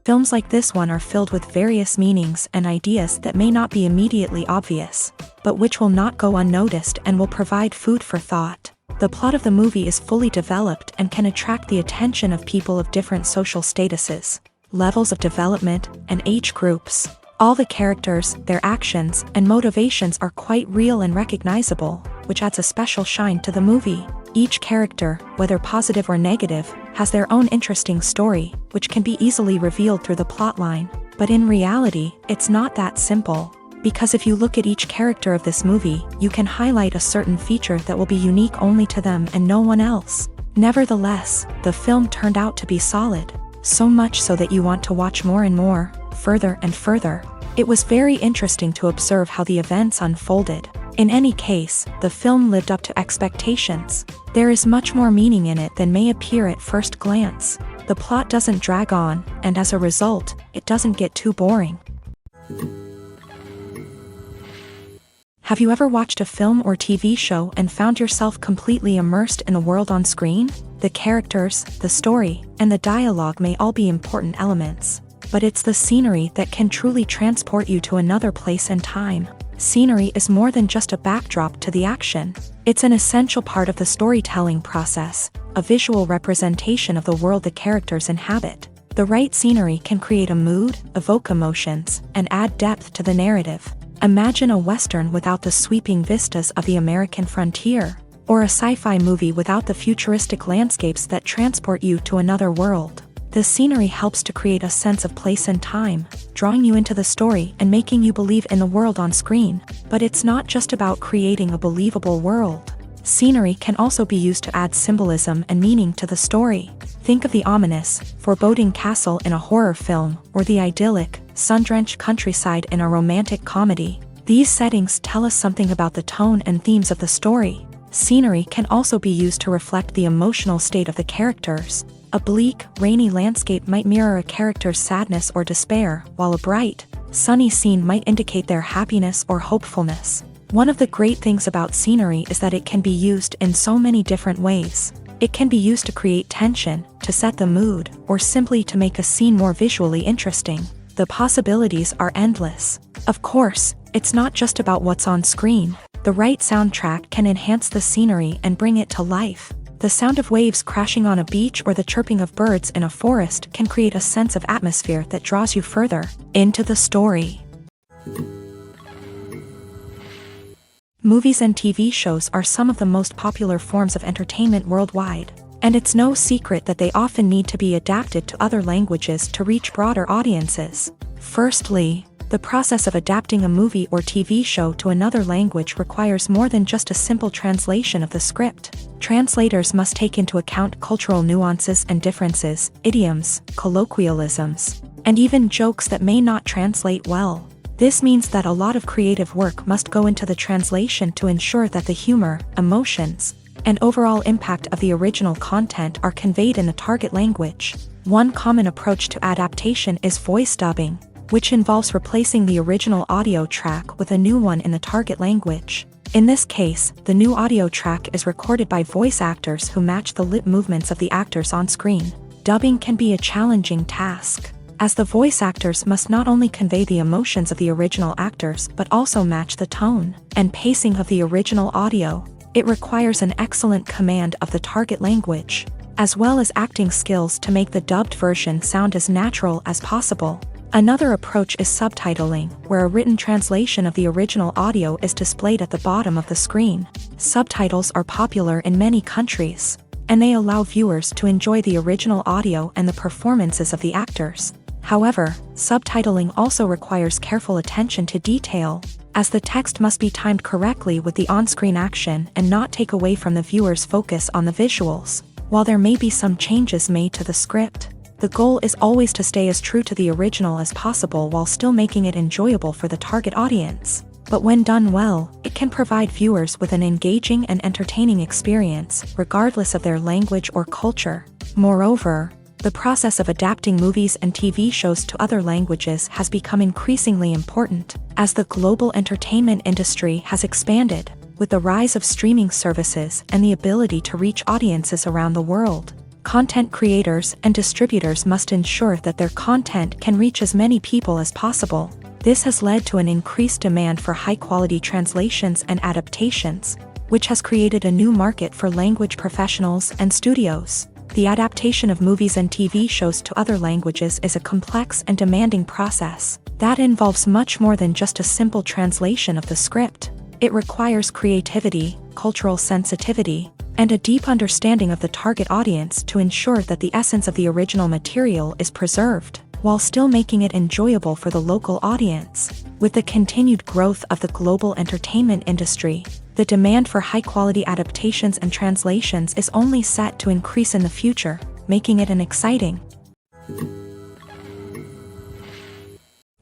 Films like this one are filled with various meanings and ideas that may not be immediately obvious, but which will not go unnoticed and will provide food for thought. The plot of the movie is fully developed and can attract the attention of people of different social statuses, levels of development, and age groups. All the characters, their actions, and motivations are quite real and recognizable, which adds a special shine to the movie. Each character, whether positive or negative, has their own interesting story, which can be easily revealed through the plotline. But in reality, it's not that simple. Because if you look at each character of this movie, you can highlight a certain feature that will be unique only to them and no one else. Nevertheless, the film turned out to be solid. So much so that you want to watch more and more, further and further. It was very interesting to observe how the events unfolded. In any case, the film lived up to expectations. There is much more meaning in it than may appear at first glance. The plot doesn't drag on, and as a result, it doesn't get too boring. Have you ever watched a film or TV show and found yourself completely immersed in the world on screen? The characters, the story, and the dialogue may all be important elements, but it's the scenery that can truly transport you to another place and time. Scenery is more than just a backdrop to the action. It's an essential part of the storytelling process, a visual representation of the world the characters inhabit. The right scenery can create a mood, evoke emotions, and add depth to the narrative. Imagine a Western without the sweeping vistas of the American frontier, or a sci-fi movie without the futuristic landscapes that transport you to another world. The scenery helps to create a sense of place and time, drawing you into the story and making you believe in the world on screen. But it's not just about creating a believable world. Scenery can also be used to add symbolism and meaning to the story. Think of the ominous, foreboding castle in a horror film, or the idyllic, sun-drenched countryside in a romantic comedy. These settings tell us something about the tone and themes of the story. Scenery can also be used to reflect the emotional state of the characters. A bleak, rainy landscape might mirror a character's sadness or despair, while a bright, sunny scene might indicate their happiness or hopefulness. One of the great things about scenery is that it can be used in so many different ways. It can be used to create tension, to set the mood, or simply to make a scene more visually interesting. The possibilities are endless. Of course, it's not just about what's on screen. The right soundtrack can enhance the scenery and bring it to life. The sound of waves crashing on a beach or the chirping of birds in a forest can create a sense of atmosphere that draws you further into the story. Movies and TV shows are some of the most popular forms of entertainment worldwide, and it's no secret that they often need to be adapted to other languages to reach broader audiences. Firstly, the process of adapting a movie or TV show to another language requires more than just a simple translation of the script. Translators must take into account cultural nuances and differences, idioms, colloquialisms, and even jokes that may not translate well. This means that a lot of creative work must go into the translation to ensure that the humor, emotions, and overall impact of the original content are conveyed in the target language. One common approach to adaptation is voice dubbing, which involves replacing the original audio track with a new one in the target language. In this case, the new audio track is recorded by voice actors who match the lip movements of the actors on screen. Dubbing can be a challenging task, as the voice actors must not only convey the emotions of the original actors but also match the tone and pacing of the original audio. It requires an excellent command of the target language, as well as acting skills to make the dubbed version sound as natural as possible. Another approach is subtitling, where a written translation of the original audio is displayed at the bottom of the screen. Subtitles are popular in many countries, and they allow viewers to enjoy the original audio and the performances of the actors. However, subtitling also requires careful attention to detail, as the text must be timed correctly with the on-screen action and not take away from the viewer's focus on the visuals. While there may be some changes made to the script, the goal is always to stay as true to the original as possible while still making it enjoyable for the target audience. But when done well, it can provide viewers with an engaging and entertaining experience, regardless of their language or culture. Moreover, the process of adapting movies and TV shows to other languages has become increasingly important, as the global entertainment industry has expanded, with the rise of streaming services and the ability to reach audiences around the world. Content creators and distributors must ensure that their content can reach as many people as possible. This has led to an increased demand for high-quality translations and adaptations, which has created a new market for language professionals and studios. The adaptation of movies and TV shows to other languages is a complex and demanding process that involves much more than just a simple translation of the script. It requires creativity, cultural sensitivity, and a deep understanding of the target audience to ensure that the essence of the original material is preserved, while still making it enjoyable for the local audience. With the continued growth of the global entertainment industry, the demand for high-quality adaptations and translations is only set to increase in the future, making it an exciting.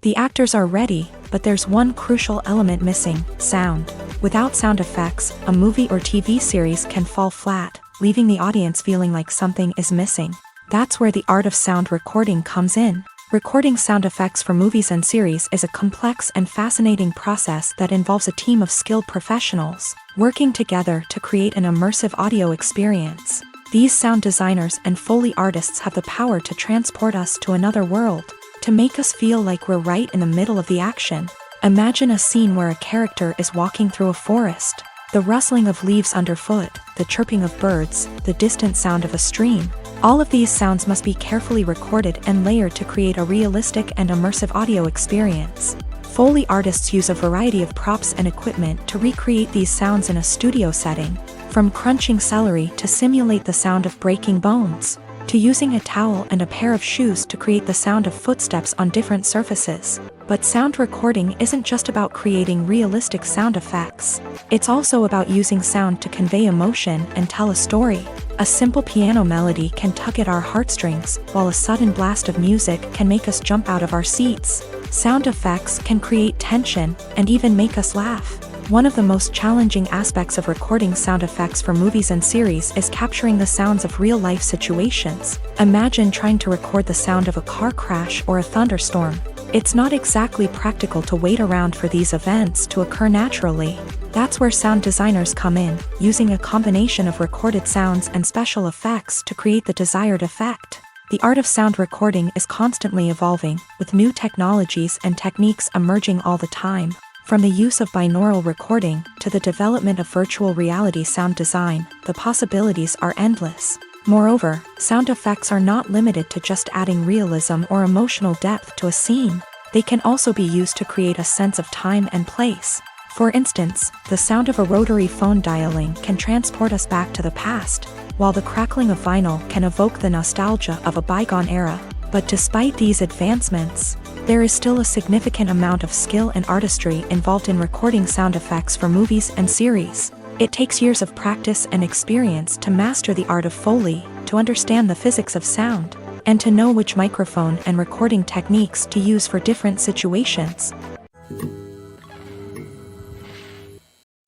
The actors are ready, but there's one crucial element missing: sound. Without sound effects, a movie or TV series can fall flat, leaving the audience feeling like something is missing. That's where the art of sound recording comes in. Recording sound effects for movies and series is a complex and fascinating process that involves a team of skilled professionals working together to create an immersive audio experience. These sound designers and Foley artists have the power to transport us to another world, to make us feel like we're right in the middle of the action. Imagine a scene where a character is walking through a forest. The rustling of leaves underfoot, the chirping of birds, the distant sound of a stream. All of these sounds must be carefully recorded and layered to create a realistic and immersive audio experience. Foley artists use a variety of props and equipment to recreate these sounds in a studio setting, from crunching celery to simulate the sound of breaking bones, to using a towel and a pair of shoes to create the sound of footsteps on different surfaces. But sound recording isn't just about creating realistic sound effects. It's also about using sound to convey emotion and tell a story. A simple piano melody can tug at our heartstrings, while a sudden blast of music can make us jump out of our seats. Sound effects can create tension and even make us laugh. One of the most challenging aspects of recording sound effects for movies and series is capturing the sounds of real-life situations. Imagine trying to record the sound of a car crash or a thunderstorm. It's not exactly practical to wait around for these events to occur naturally. That's where sound designers come in, using a combination of recorded sounds and special effects to create the desired effect. The art of sound recording is constantly evolving, with new technologies and techniques emerging all the time. From the use of binaural recording to the development of virtual reality sound design, the possibilities are endless. Moreover, sound effects are not limited to just adding realism or emotional depth to a scene. They can also be used to create a sense of time and place. For instance, the sound of a rotary phone dialing can transport us back to the past, while the crackling of vinyl can evoke the nostalgia of a bygone era. But despite these advancements, there is still a significant amount of skill and artistry involved in recording sound effects for movies and series. It takes years of practice and experience to master the art of Foley, to understand the physics of sound, and to know which microphone and recording techniques to use for different situations.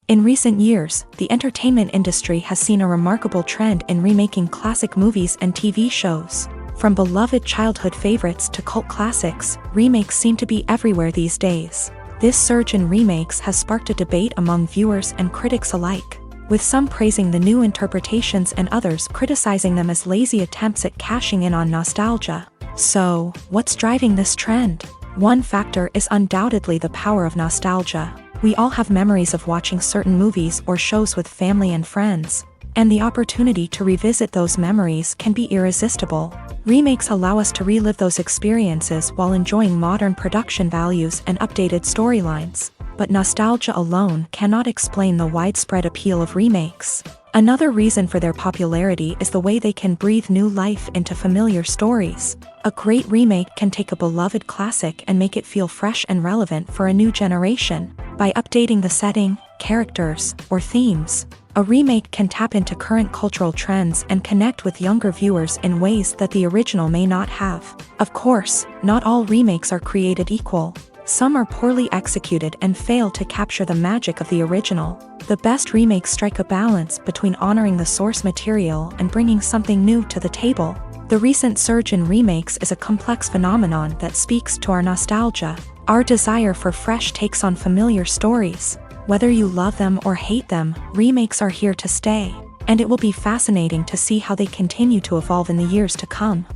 In recent years, the entertainment industry has seen a remarkable trend in remaking classic movies and TV shows. From beloved childhood favorites to cult classics, remakes seem to be everywhere these days. This surge in remakes has sparked a debate among viewers and critics alike, with some praising the new interpretations and others criticizing them as lazy attempts at cashing in on nostalgia. So, what's driving this trend? One factor is undoubtedly the power of nostalgia. We all have memories of watching certain movies or shows with family and friends, and the opportunity to revisit those memories can be irresistible. Remakes allow us to relive those experiences while enjoying modern production values and updated storylines. But nostalgia alone cannot explain the widespread appeal of remakes. Another reason for their popularity is the way they can breathe new life into familiar stories. A great remake can take a beloved classic and make it feel fresh and relevant for a new generation. By updating the setting, characters, or themes, a remake can tap into current cultural trends and connect with younger viewers in ways that the original may not have. Of course, not all remakes are created equal. Some are poorly executed and fail to capture the magic of the original. The best remakes strike a balance between honoring the source material and bringing something new to the table. The recent surge in remakes is a complex phenomenon that speaks to our nostalgia, our desire for fresh takes on familiar stories. Whether you love them or hate them, remakes are here to stay. and it will be fascinating to see how they continue to evolve in the years to come.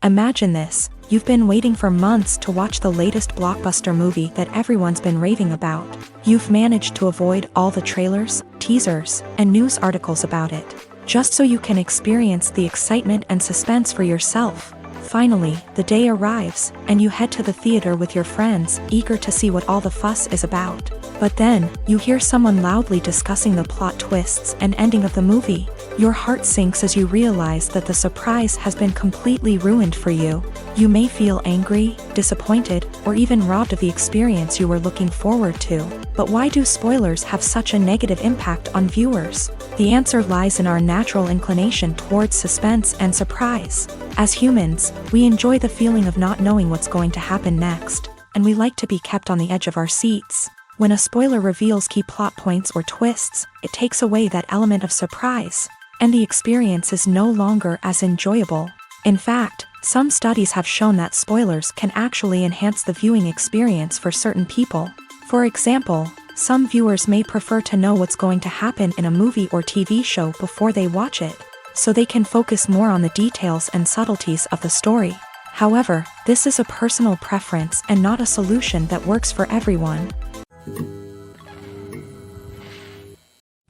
Imagine this: you've been waiting for months to watch the latest blockbuster movie that everyone's been raving about. You've managed to avoid all the trailers, teasers, and news articles about it, just so you can experience the excitement and suspense for yourself. Finally, the day arrives, and you head to the theater with your friends, eager to see what all the fuss is about. But then, you hear someone loudly discussing the plot twists and ending of the movie. Your heart sinks as you realize that the surprise has been completely ruined for you. You may feel angry, disappointed, or even robbed of the experience you were looking forward to. But why do spoilers have such a negative impact on viewers? The answer lies in our natural inclination towards suspense and surprise. As humans, we enjoy the feeling of not knowing what's going to happen next, and we like to be kept on the edge of our seats. When a spoiler reveals key plot points or twists, it takes away that element of surprise, and the experience is no longer as enjoyable. In fact, some studies have shown that spoilers can actually enhance the viewing experience for certain people. For example, some viewers may prefer to know what's going to happen in a movie or TV show before they watch it, so they can focus more on the details and subtleties of the story. However, this is a personal preference and not a solution that works for everyone.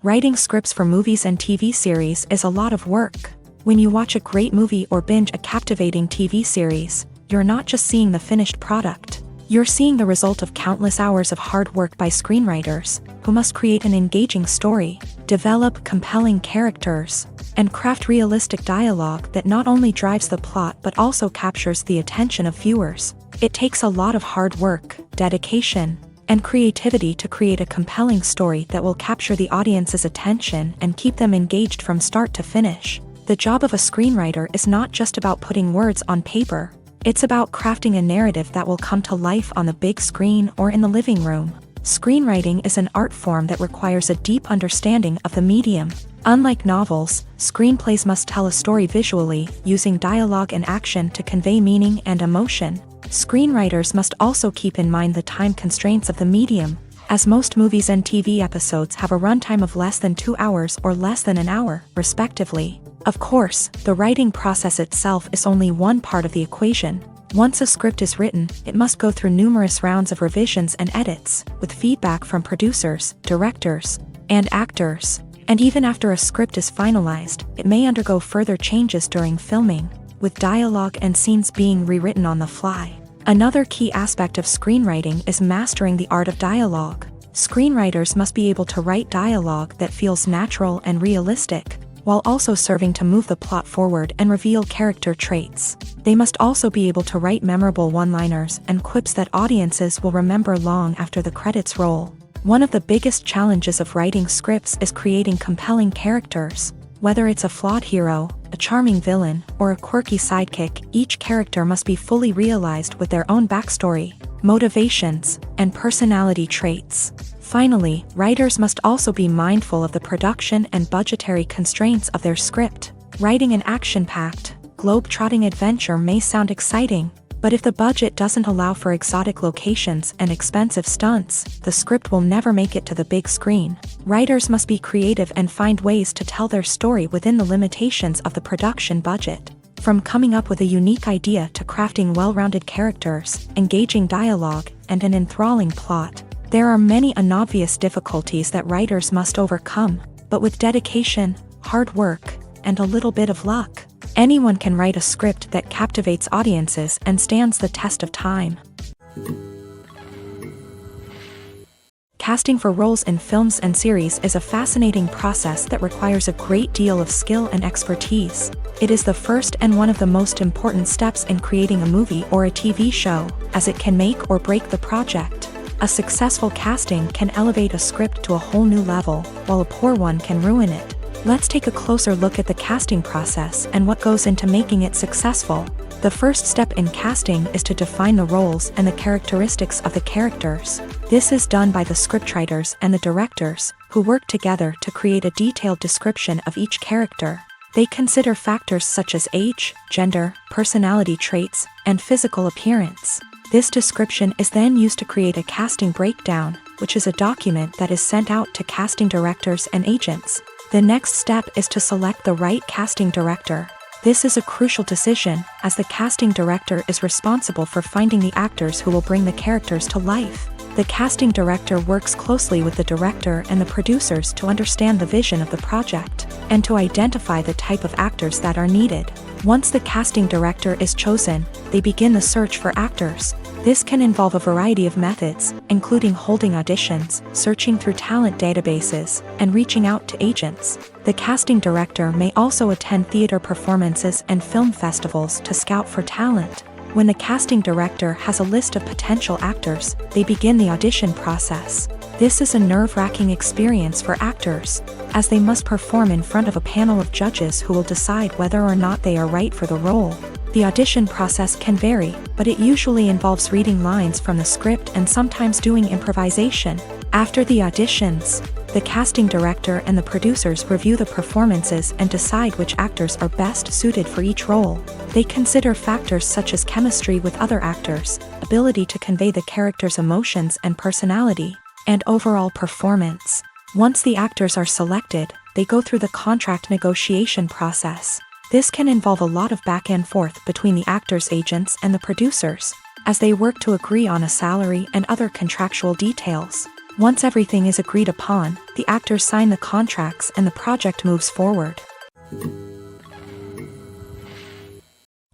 Writing scripts for movies and TV series is a lot of work. When you watch a great movie or binge a captivating TV series, you're not just seeing the finished product. You're seeing the result of countless hours of hard work by screenwriters, who must create an engaging story, develop compelling characters, and craft realistic dialogue that not only drives the plot but also captures the attention of viewers. It takes a lot of hard work, dedication, and creativity to create a compelling story that will capture the audience's attention and keep them engaged from start to finish. The job of a screenwriter is not just about putting words on paper. It's about crafting a narrative that will come to life on the big screen or in the living room. Screenwriting is an art form that requires a deep understanding of the medium. Unlike novels, screenplays must tell a story visually, using dialogue and action to convey meaning and emotion. Screenwriters must also keep in mind the time constraints of the medium, as most movies and TV episodes have a runtime of less than 2 hours or less than an hour, respectively. Of course, the writing process itself is only one part of the equation. Once a script is written, it must go through numerous rounds of revisions and edits, with feedback from producers, directors, and actors. And even after a script is finalized, it may undergo further changes during filming, with dialogue and scenes being rewritten on the fly. Another key aspect of screenwriting is mastering the art of dialogue. Screenwriters must be able to write dialogue that feels natural and realistic, while also serving to move the plot forward and reveal character traits. They must also be able to write memorable one-liners and quips that audiences will remember long after the credits roll. One of the biggest challenges of writing scripts is creating compelling characters. Whether it's a flawed hero, a charming villain, or a quirky sidekick, each character must be fully realized with their own backstory, motivations, and personality traits. Finally, writers must also be mindful of the production and budgetary constraints of their script. Writing an action-packed, globe-trotting adventure may sound exciting, but if the budget doesn't allow for exotic locations and expensive stunts, the script will never make it to the big screen. Writers must be creative and find ways to tell their story within the limitations of the production budget. From coming up with a unique idea to crafting well-rounded characters, engaging dialogue, and an enthralling plot, there are many unobvious difficulties that writers must overcome, but with dedication, hard work, and a little bit of luck, anyone can write a script that captivates audiences and stands the test of time. Casting for roles in films and series is a fascinating process that requires a great deal of skill and expertise. It is the first and one of the most important steps in creating a movie or a TV show, as it can make or break the project. A successful casting can elevate a script to a whole new level, while a poor one can ruin it. Let's take a closer look at the casting process and what goes into making it successful. The first step in casting is to define the roles and the characteristics of the characters. This is done by the scriptwriters and the directors, who work together to create a detailed description of each character. They consider factors such as age, gender, personality traits, and physical appearance. This description is then used to create a casting breakdown, which is a document that is sent out to casting directors and agents. The next step is to select the right casting director. This is a crucial decision, as the casting director is responsible for finding the actors who will bring the characters to life. The casting director works closely with the director and the producers to understand the vision of the project, and to identify the type of actors that are needed. Once the casting director is chosen, they begin the search for actors. This can involve a variety of methods, including holding auditions, searching through talent databases, and reaching out to agents. The casting director may also attend theater performances and film festivals to scout for talent. When the casting director has a list of potential actors, they begin the audition process. This is a nerve-wracking experience for actors, as they must perform in front of a panel of judges who will decide whether or not they are right for the role. The audition process can vary, but it usually involves reading lines from the script and sometimes doing improvisation. After the auditions, the casting director and the producers review the performances and decide which actors are best suited for each role. They consider factors such as chemistry with other actors, ability to convey the character's emotions and personality, and overall performance. Once the actors are selected, they go through the contract negotiation process. This can involve a lot of back and forth between the actors' agents and the producers, as they work to agree on a salary and other contractual details. Once everything is agreed upon, the actors sign the contracts and the project moves forward.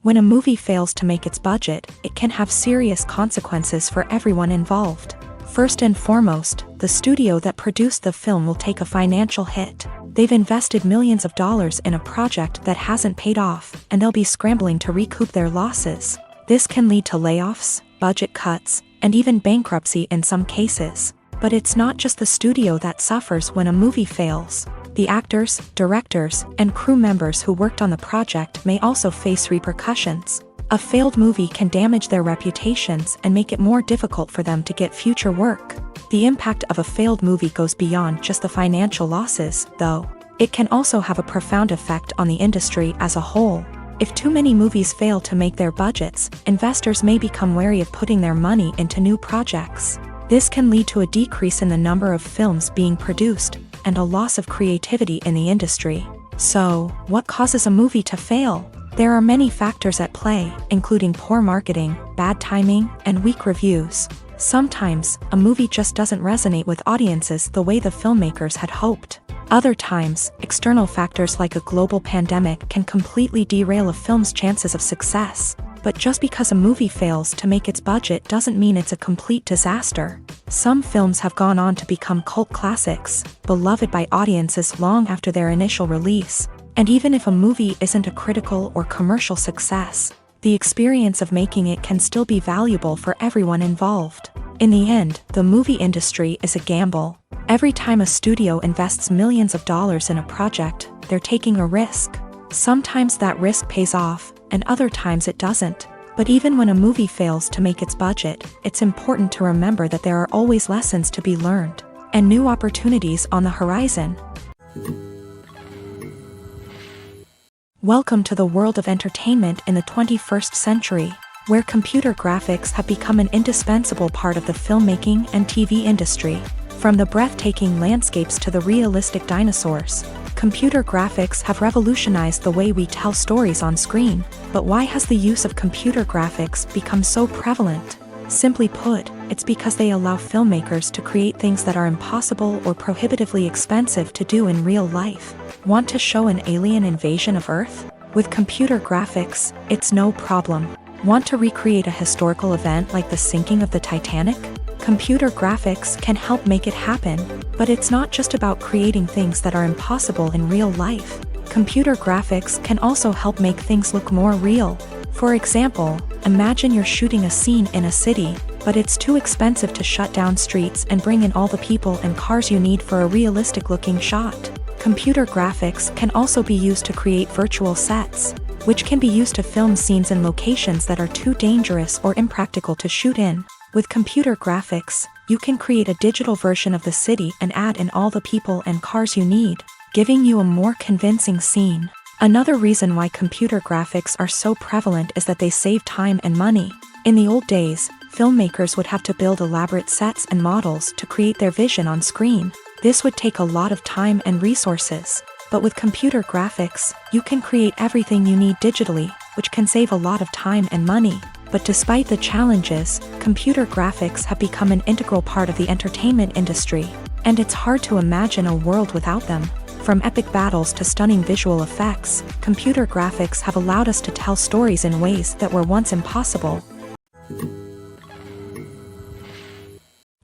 When a movie fails to make its budget, it can have serious consequences for everyone involved. First and foremost, the studio that produced the film will take a financial hit. They've invested millions of dollars in a project that hasn't paid off, and they'll be scrambling to recoup their losses. This can lead to layoffs, budget cuts, and even bankruptcy in some cases. But it's not just the studio that suffers when a movie fails. The actors, directors, and crew members who worked on the project may also face repercussions. A failed movie can damage their reputations and make it more difficult for them to get future work. The impact of a failed movie goes beyond just the financial losses, though. It can also have a profound effect on the industry as a whole. If too many movies fail to make their budgets, investors may become wary of putting their money into new projects. This can lead to a decrease in the number of films being produced, and a loss of creativity in the industry. So, what causes a movie to fail? There are many factors at play, including poor marketing, bad timing, and weak reviews. Sometimes, a movie just doesn't resonate with audiences the way the filmmakers had hoped. Other times, external factors like a global pandemic can completely derail a film's chances of success. But just because a movie fails to make its budget doesn't mean it's a complete disaster. Some films have gone on to become cult classics, beloved by audiences long after their initial release. And even if a movie isn't a critical or commercial success, the experience of making it can still be valuable for everyone involved. In the end, the movie industry is a gamble. Every time a studio invests millions of dollars in a project, they're taking a risk. Sometimes that risk pays off, and other times it doesn't. But even when a movie fails to make its budget, it's important to remember that there are always lessons to be learned, and new opportunities on the horizon. Welcome to the world of entertainment in the 21st century, where computer graphics have become an indispensable part of the filmmaking and TV industry. From the breathtaking landscapes to the realistic dinosaurs, computer graphics have revolutionized the way we tell stories on screen. But why has the use of computer graphics become so prevalent? Simply put, it's because they allow filmmakers to create things that are impossible or prohibitively expensive to do in real life. Want to show an alien invasion of Earth? With computer graphics, it's no problem. Want to recreate a historical event like the sinking of the Titanic? Computer graphics can help make it happen. But it's not just about creating things that are impossible in real life. Computer graphics can also help make things look more real. For example, imagine you're shooting a scene in a city, but it's too expensive to shut down streets and bring in all the people and cars you need for a realistic-looking shot. Computer graphics can also be used to create virtual sets, which can be used to film scenes in locations that are too dangerous or impractical to shoot in. With computer graphics, you can create a digital version of the city and add in all the people and cars you need, giving you a more convincing scene. Another reason why computer graphics are so prevalent is that they save time and money. In the old days, filmmakers would have to build elaborate sets and models to create their vision on screen. This would take a lot of time and resources. But with computer graphics, you can create everything you need digitally, which can save a lot of time and money. But despite the challenges, computer graphics have become an integral part of the entertainment industry, and it's hard to imagine a world without them. From epic battles to stunning visual effects, computer graphics have allowed us to tell stories in ways that were once impossible.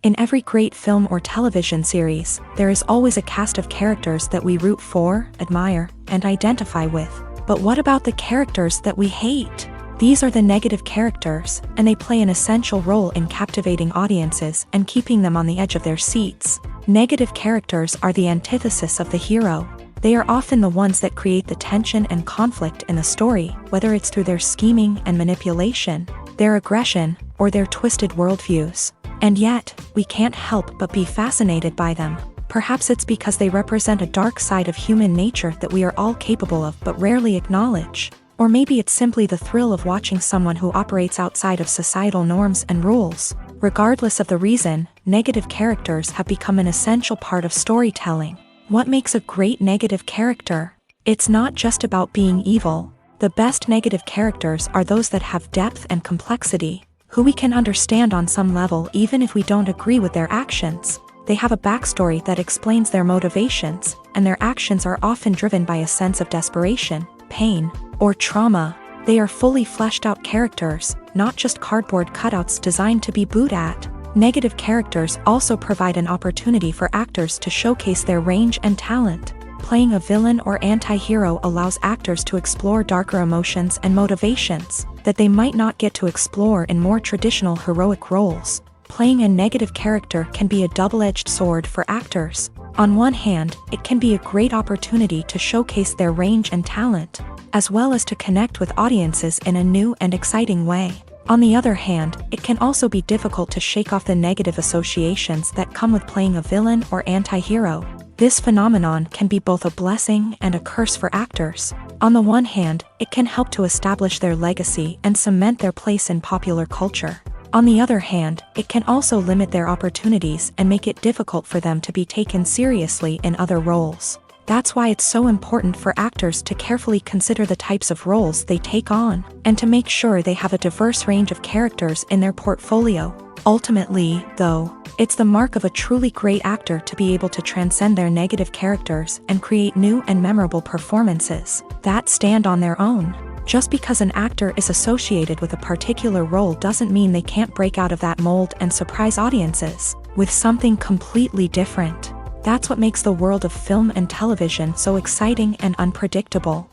In every great film or television series, there is always a cast of characters that we root for, admire, and identify with. But what about the characters that we hate? These are the negative characters, and they play an essential role in captivating audiences and keeping them on the edge of their seats. Negative characters are the antithesis of the hero. They are often the ones that create the tension and conflict in the story, whether it's through their scheming and manipulation, their aggression, or their twisted worldviews. And yet, we can't help but be fascinated by them. Perhaps it's because they represent a dark side of human nature that we are all capable of but rarely acknowledge. Or maybe it's simply the thrill of watching someone who operates outside of societal norms and rules. Regardless of the reason, negative characters have become an essential part of storytelling. What makes a great negative character? It's not just about being evil. The best negative characters are those that have depth and complexity, who we can understand on some level even if we don't agree with their actions. They have a backstory that explains their motivations, and their actions are often driven by a sense of desperation, pain, or trauma. They are fully fleshed out characters, not just cardboard cutouts designed to be booed at. Negative characters also provide an opportunity for actors to showcase their range and talent. Playing a villain or anti-hero allows actors to explore darker emotions and motivations that they might not get to explore in more traditional heroic roles. Playing a negative character can be a double-edged sword for actors. On one hand, it can be a great opportunity to showcase their range and talent, as well as to connect with audiences in a new and exciting way. On the other hand, it can also be difficult to shake off the negative associations that come with playing a villain or anti-hero. This phenomenon can be both a blessing and a curse for actors. On the one hand, it can help to establish their legacy and cement their place in popular culture. On the other hand, it can also limit their opportunities and make it difficult for them to be taken seriously in other roles. That's why it's so important for actors to carefully consider the types of roles they take on, and to make sure they have a diverse range of characters in their portfolio. Ultimately, though, it's the mark of a truly great actor to be able to transcend their negative characters and create new and memorable performances that stand on their own. Just because an actor is associated with a particular role doesn't mean they can't break out of that mold and surprise audiences with something completely different. That's what makes the world of film and television so exciting and unpredictable.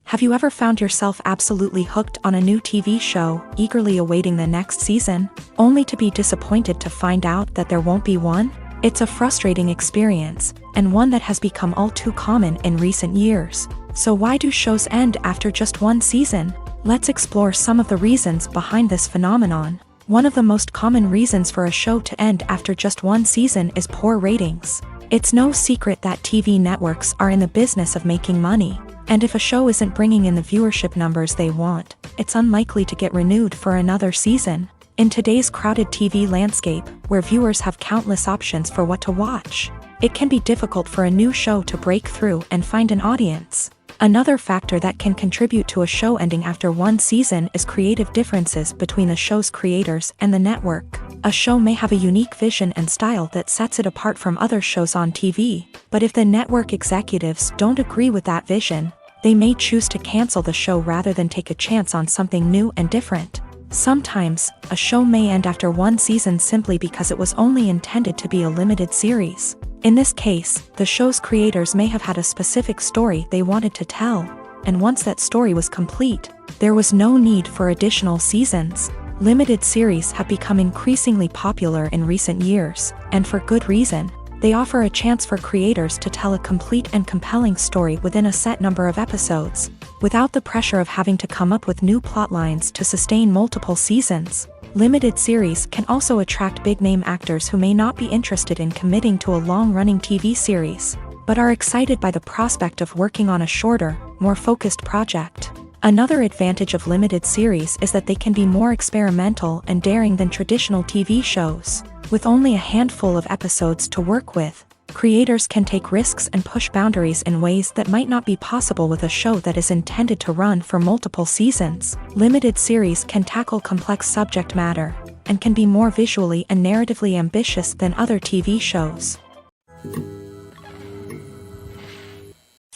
Have you ever found yourself absolutely hooked on a new TV show, eagerly awaiting the next season, only to be disappointed to find out that there won't be one? It's a frustrating experience, and one that has become all too common in recent years. So why do shows end after just one season? Let's explore some of the reasons behind this phenomenon. One of the most common reasons for a show to end after just one season is poor ratings. It's no secret that TV networks are in the business of making money, and if a show isn't bringing in the viewership numbers they want, it's unlikely to get renewed for another season. In today's crowded TV landscape, where viewers have countless options for what to watch, it can be difficult for a new show to break through and find an audience. Another factor that can contribute to a show ending after one season is creative differences between the show's creators and the network. A show may have a unique vision and style that sets it apart from other shows on TV, but if the network executives don't agree with that vision, they may choose to cancel the show rather than take a chance on something new and different. Sometimes, a show may end after one season simply because it was only intended to be a limited series. In this case, the show's creators may have had a specific story they wanted to tell, and once that story was complete, there was no need for additional seasons. Limited series have become increasingly popular in recent years, and for good reason. They offer a chance for creators to tell a complete and compelling story within a set number of episodes, without the pressure of having to come up with new plot lines to sustain multiple seasons. Limited series can also attract big-name actors who may not be interested in committing to a long-running TV series, but are excited by the prospect of working on a shorter, more focused project. Another advantage of limited series is that they can be more experimental and daring than traditional TV shows. With only a handful of episodes to work with, creators can take risks and push boundaries in ways that might not be possible with a show that is intended to run for multiple seasons. Limited series can tackle complex subject matter and can be more visually and narratively ambitious than other TV shows.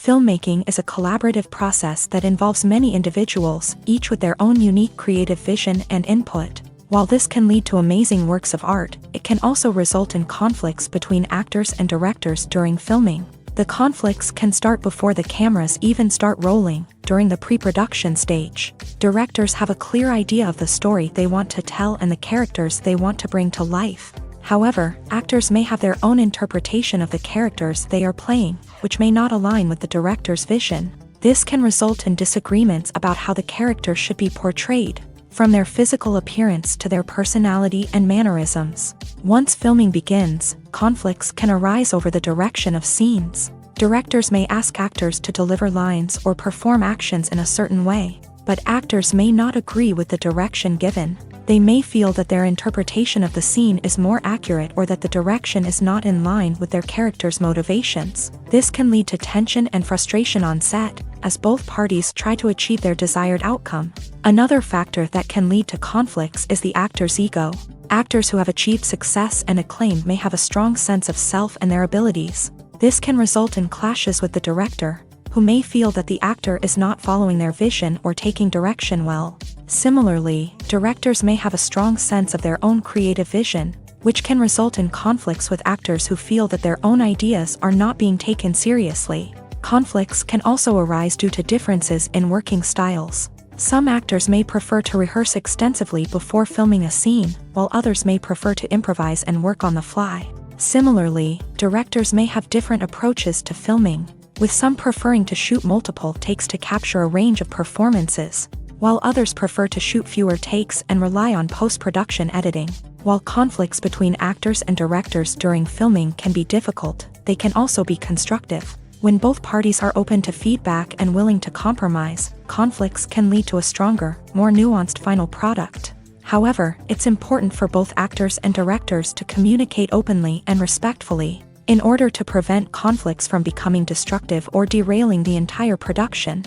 Filmmaking is a collaborative process that involves many individuals, each with their own unique creative vision and input. While this can lead to amazing works of art, it can also result in conflicts between actors and directors during filming. The conflicts can start before the cameras even start rolling, during the pre-production stage. Directors have a clear idea of the story they want to tell and the characters they want to bring to life. However, actors may have their own interpretation of the characters they are playing, which may not align with the director's vision. This can result in disagreements about how the character should be portrayed, from their physical appearance to their personality and mannerisms. Once filming begins, conflicts can arise over the direction of scenes. Directors may ask actors to deliver lines or perform actions in a certain way, but actors may not agree with the direction given. They may feel that their interpretation of the scene is more accurate or that the direction is not in line with their character's motivations. This can lead to tension and frustration on set, as both parties try to achieve their desired outcome. Another factor that can lead to conflicts is the actor's ego. Actors who have achieved success and acclaim may have a strong sense of self and their abilities. This can result in clashes with the director, who may feel that the actor is not following their vision or taking direction well. Similarly, directors may have a strong sense of their own creative vision, which can result in conflicts with actors who feel that their own ideas are not being taken seriously. Conflicts can also arise due to differences in working styles. Some actors may prefer to rehearse extensively before filming a scene, while others may prefer to improvise and work on the fly. Similarly, directors may have different approaches to filming, with some preferring to shoot multiple takes to capture a range of performances, while others prefer to shoot fewer takes and rely on post-production editing. While conflicts between actors and directors during filming can be difficult, they can also be constructive. When both parties are open to feedback and willing to compromise, conflicts can lead to a stronger, more nuanced final product. However, it's important for both actors and directors to communicate openly and respectfully, in order to prevent conflicts from becoming destructive or derailing the entire production.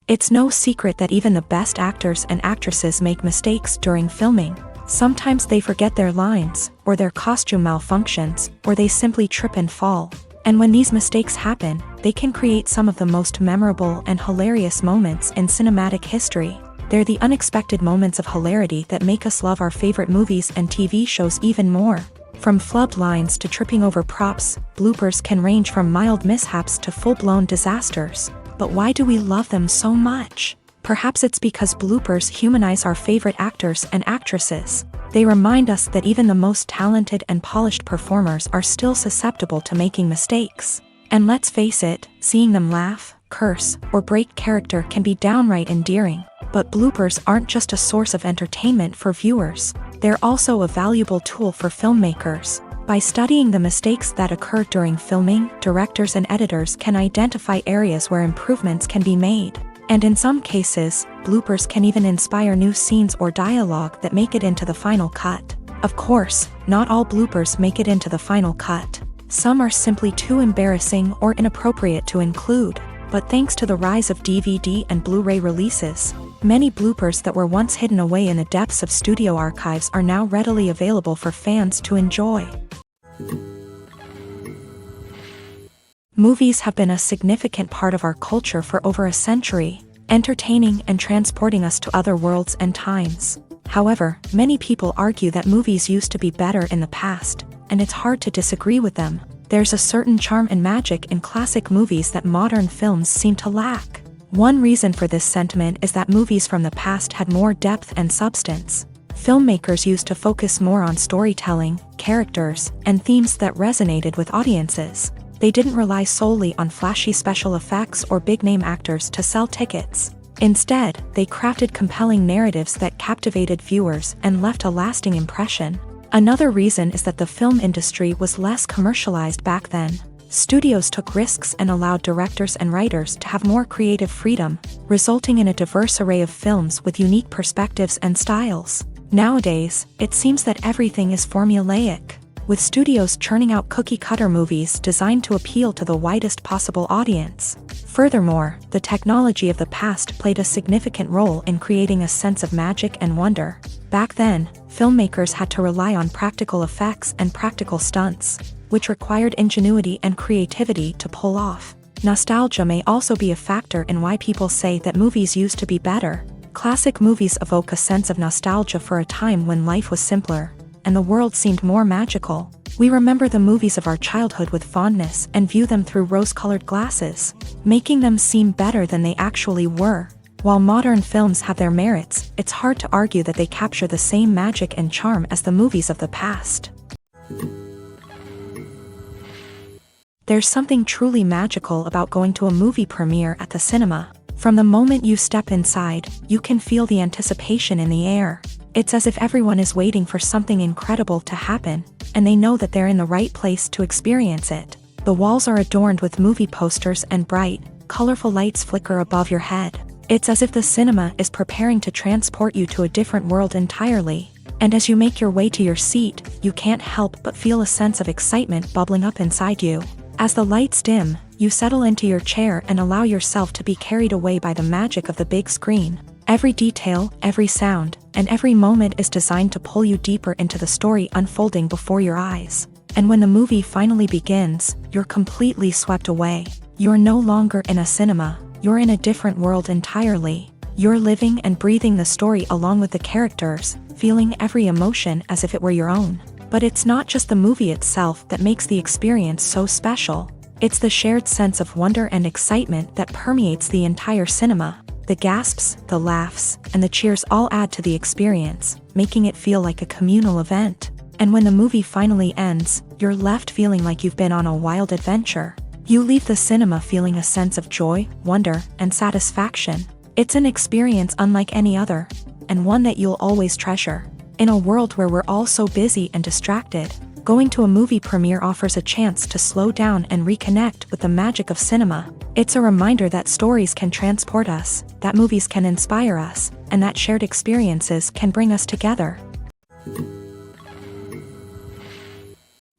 It's no secret that even the best actors and actresses make mistakes during filming. Sometimes they forget their lines, or their costume malfunctions, or they simply trip and fall. And when these mistakes happen, they can create some of the most memorable and hilarious moments in cinematic history. They're the unexpected moments of hilarity that make us love our favorite movies and TV shows even more. From flubbed lines to tripping over props, bloopers can range from mild mishaps to full-blown disasters. But why do we love them so much? Perhaps it's because bloopers humanize our favorite actors and actresses. They remind us that even the most talented and polished performers are still susceptible to making mistakes. And let's face it, seeing them laugh, curse, or break character can be downright endearing. But bloopers aren't just a source of entertainment for viewers. They're also a valuable tool for filmmakers. By studying the mistakes that occur during filming, directors and editors can identify areas where improvements can be made. And in some cases, bloopers can even inspire new scenes or dialogue that make it into the final cut. Of course, not all bloopers make it into the final cut. Some are simply too embarrassing or inappropriate to include. But thanks to the rise of DVD and Blu-ray releases, many bloopers that were once hidden away in the depths of studio archives are now readily available for fans to enjoy. Movies have been a significant part of our culture for over a century, entertaining and transporting us to other worlds and times. However, many people argue that movies used to be better in the past, and it's hard to disagree with them. There's a certain charm and magic in classic movies that modern films seem to lack. One reason for this sentiment is that movies from the past had more depth and substance. Filmmakers used to focus more on storytelling, characters, and themes that resonated with audiences. They didn't rely solely on flashy special effects or big-name actors to sell tickets. Instead, they crafted compelling narratives that captivated viewers and left a lasting impression. Another reason is that the film industry was less commercialized back then. Studios took risks and allowed directors and writers to have more creative freedom, resulting in a diverse array of films with unique perspectives and styles. Nowadays, it seems that everything is formulaic, with studios churning out cookie-cutter movies designed to appeal to the widest possible audience. Furthermore, the technology of the past played a significant role in creating a sense of magic and wonder. Back then, filmmakers had to rely on practical effects and practical stunts, which required ingenuity and creativity to pull off. Nostalgia may also be a factor in why people say that movies used to be better. Classic movies evoke a sense of nostalgia for a time when life was simpler, and the world seemed more magical. We remember the movies of our childhood with fondness and view them through rose-colored glasses, making them seem better than they actually were. While modern films have their merits, it's hard to argue that they capture the same magic and charm as the movies of the past. There's something truly magical about going to a movie premiere at the cinema. From the moment you step inside, you can feel the anticipation in the air. It's as if everyone is waiting for something incredible to happen, and they know that they're in the right place to experience it. The walls are adorned with movie posters and bright, colorful lights flicker above your head. It's as if the cinema is preparing to transport you to a different world entirely. And as you make your way to your seat, you can't help but feel a sense of excitement bubbling up inside you. As the lights dim, you settle into your chair and allow yourself to be carried away by the magic of the big screen. Every detail, every sound, and every moment is designed to pull you deeper into the story unfolding before your eyes. And when the movie finally begins, you're completely swept away. You're no longer in a cinema, you're in a different world entirely. You're living and breathing the story along with the characters, feeling every emotion as if it were your own. But it's not just the movie itself that makes the experience so special. It's the shared sense of wonder and excitement that permeates the entire cinema. The gasps, the laughs, and the cheers all add to the experience, making it feel like a communal event. And when the movie finally ends, you're left feeling like you've been on a wild adventure. You leave the cinema feeling a sense of joy, wonder, and satisfaction. It's an experience unlike any other, and one that you'll always treasure. In a world where we're all so busy and distracted, going to a movie premiere offers a chance to slow down and reconnect with the magic of cinema. It's a reminder that stories can transport us, that movies can inspire us, and that shared experiences can bring us together.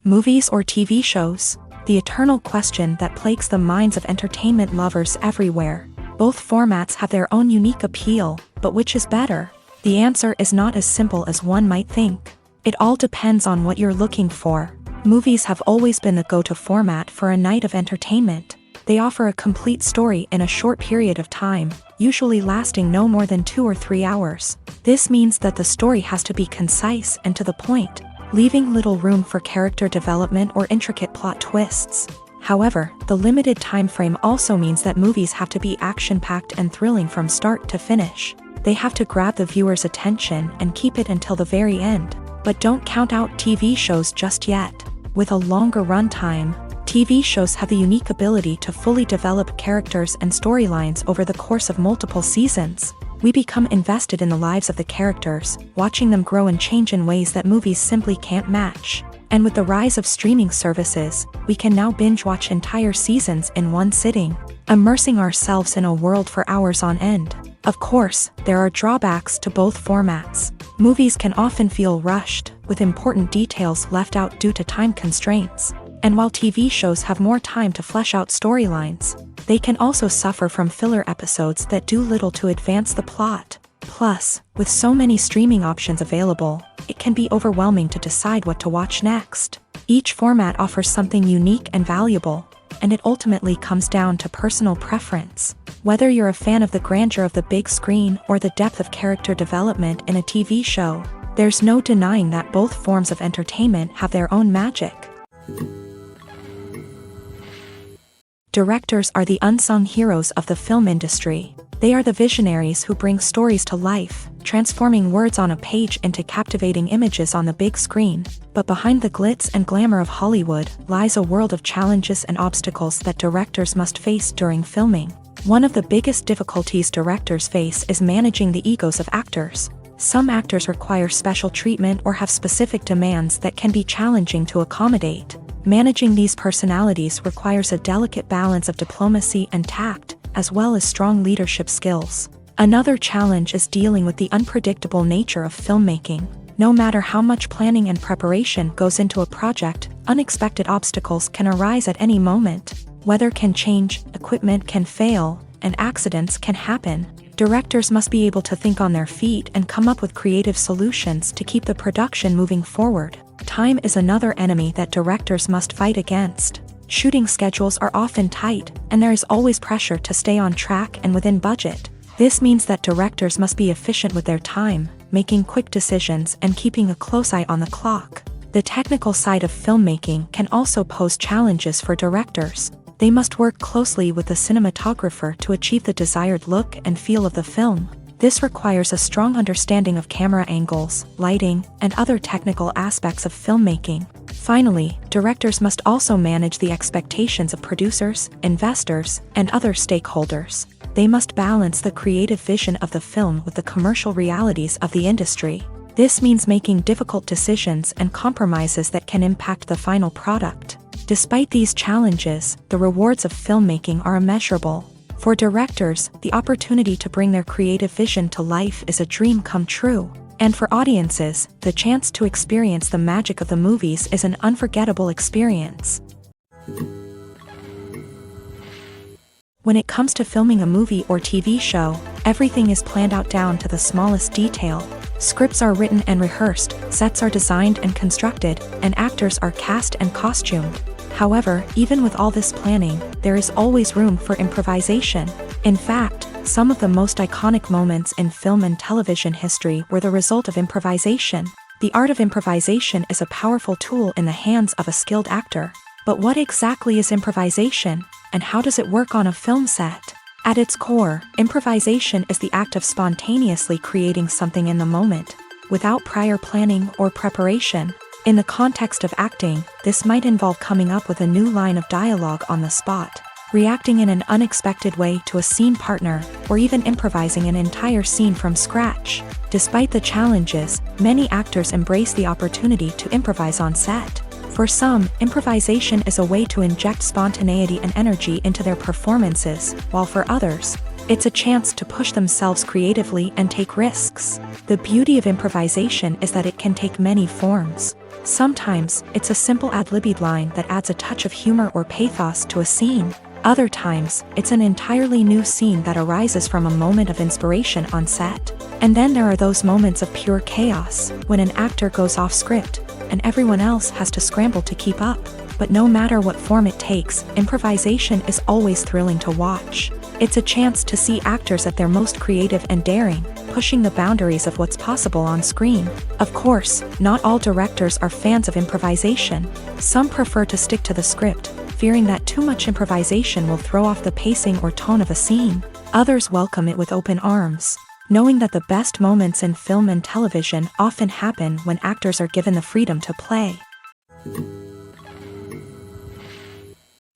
Movies or TV shows? The eternal question that plagues the minds of entertainment lovers everywhere. Both formats have their own unique appeal, but which is better? The answer is not as simple as one might think. It all depends on what you're looking for. Movies have always been the go-to format for a night of entertainment. They offer a complete story in a short period of time, usually lasting no more than 2 or 3 hours. This means that the story has to be concise and to the point, leaving little room for character development or intricate plot twists. However, the limited time frame also means that movies have to be action-packed and thrilling from start to finish. They have to grab the viewer's attention and keep it until the very end. But don't count out TV shows just yet. With a longer runtime, TV shows have the unique ability to fully develop characters and storylines over the course of multiple seasons. We become invested in the lives of the characters, watching them grow and change in ways that movies simply can't match. And with the rise of streaming services, we can now binge-watch entire seasons in one sitting, immersing ourselves in a world for hours on end. Of course, there are drawbacks to both formats. Movies can often feel rushed, with important details left out due to time constraints. And while TV shows have more time to flesh out storylines, they can also suffer from filler episodes that do little to advance the plot. Plus, with so many streaming options available, it can be overwhelming to decide what to watch next. Each format offers something unique and valuable, and it ultimately comes down to personal preference. Whether you're a fan of the grandeur of the big screen or the depth of character development in a TV show, there's no denying that both forms of entertainment have their own magic. Directors are the unsung heroes of the film industry. They are the visionaries who bring stories to life, transforming words on a page into captivating images on the big screen. But behind the glitz and glamour of Hollywood lies a world of challenges and obstacles that directors must face during filming. One of the biggest difficulties directors face is managing the egos of actors. Some actors require special treatment or have specific demands that can be challenging to accommodate. Managing these personalities requires a delicate balance of diplomacy and tact, as well as strong leadership skills. Another challenge is dealing with the unpredictable nature of filmmaking. No matter how much planning and preparation goes into a project, unexpected obstacles can arise at any moment. Weather can change, equipment can fail, and accidents can happen. Directors must be able to think on their feet and come up with creative solutions to keep the production moving forward. Time is another enemy that directors must fight against. Shooting schedules are often tight, and there is always pressure to stay on track and within budget. This means that directors must be efficient with their time, making quick decisions and keeping a close eye on the clock. The technical side of filmmaking can also pose challenges for directors. They must work closely with the cinematographer to achieve the desired look and feel of the film. This requires a strong understanding of camera angles, lighting, and other technical aspects of filmmaking. Finally, directors must also manage the expectations of producers, investors, and other stakeholders. They must balance the creative vision of the film with the commercial realities of the industry. This means making difficult decisions and compromises that can impact the final product. Despite these challenges, the rewards of filmmaking are immeasurable. For directors, the opportunity to bring their creative vision to life is a dream come true. And for audiences, the chance to experience the magic of the movies is an unforgettable experience. When it comes to filming a movie or TV show, everything is planned out down to the smallest detail. Scripts are written and rehearsed, sets are designed and constructed, and actors are cast and costumed. However, even with all this planning, there is always room for improvisation. In fact, some of the most iconic moments in film and television history were the result of improvisation. The art of improvisation is a powerful tool in the hands of a skilled actor. But what exactly is improvisation, and how does it work on a film set? At its core, improvisation is the act of spontaneously creating something in the moment, without prior planning or preparation. In the context of acting, this might involve coming up with a new line of dialogue on the spot, reacting in an unexpected way to a scene partner, or even improvising an entire scene from scratch. Despite the challenges, many actors embrace the opportunity to improvise on set. For some, improvisation is a way to inject spontaneity and energy into their performances, while for others, it's a chance to push themselves creatively and take risks. The beauty of improvisation is that it can take many forms. Sometimes, it's a simple ad-libbed line that adds a touch of humor or pathos to a scene. Other times, it's an entirely new scene that arises from a moment of inspiration on set. And then there are those moments of pure chaos, when an actor goes off script, and everyone else has to scramble to keep up. But no matter what form it takes, improvisation is always thrilling to watch. It's a chance to see actors at their most creative and daring, pushing the boundaries of what's possible on screen. Of course, not all directors are fans of improvisation. Some prefer to stick to the script, fearing that too much improvisation will throw off the pacing or tone of a scene. Others welcome it with open arms, knowing that the best moments in film and television often happen when actors are given the freedom to play.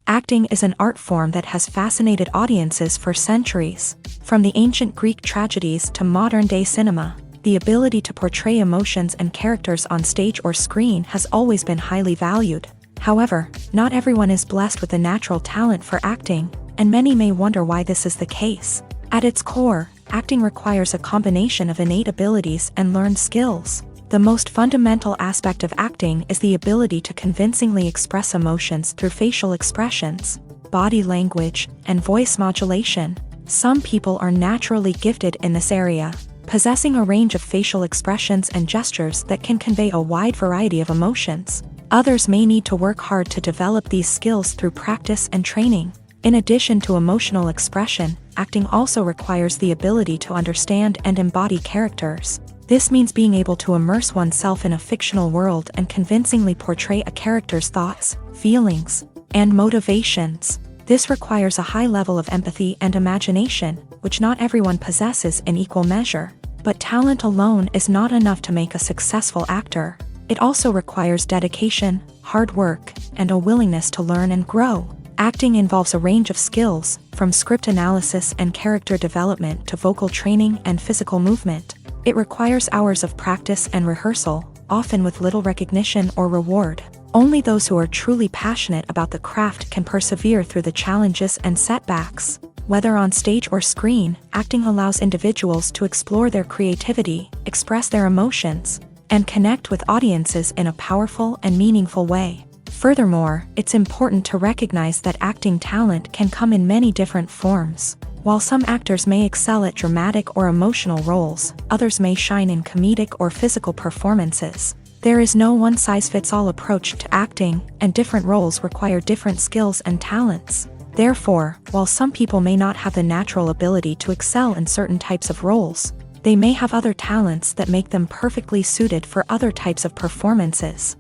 Acting is an art form that has fascinated audiences for centuries. From the ancient Greek tragedies to modern-day cinema, the ability to portray emotions and characters on stage or screen has always been highly valued. However, not everyone is blessed with a natural talent for acting, and many may wonder why this is the case. At its core, acting requires a combination of innate abilities and learned skills. The most fundamental aspect of acting is the ability to convincingly express emotions through facial expressions, body language, and voice modulation. Some people are naturally gifted in this area, possessing a range of facial expressions and gestures that can convey a wide variety of emotions. Others may need to work hard to develop these skills through practice and training. In addition to emotional expression, acting also requires the ability to understand and embody characters. This means being able to immerse oneself in a fictional world and convincingly portray a character's thoughts, feelings, and motivations. This requires a high level of empathy and imagination, which not everyone possesses in equal measure. But talent alone is not enough to make a successful actor. It also requires dedication, hard work, and a willingness to learn and grow. Acting involves a range of skills, from script analysis and character development to vocal training and physical movement. It requires hours of practice and rehearsal, often with little recognition or reward. Only those who are truly passionate about the craft can persevere through the challenges and setbacks. Whether on stage or screen, acting allows individuals to explore their creativity, express their emotions, and connect with audiences in a powerful and meaningful way. Furthermore, it's important to recognize that acting talent can come in many different forms. While some actors may excel at dramatic or emotional roles, others may shine in comedic or physical performances. There is no one-size-fits-all approach to acting, and different roles require different skills and talents. Therefore, while some people may not have the natural ability to excel in certain types of roles, they may have other talents that make them perfectly suited for other types of performances.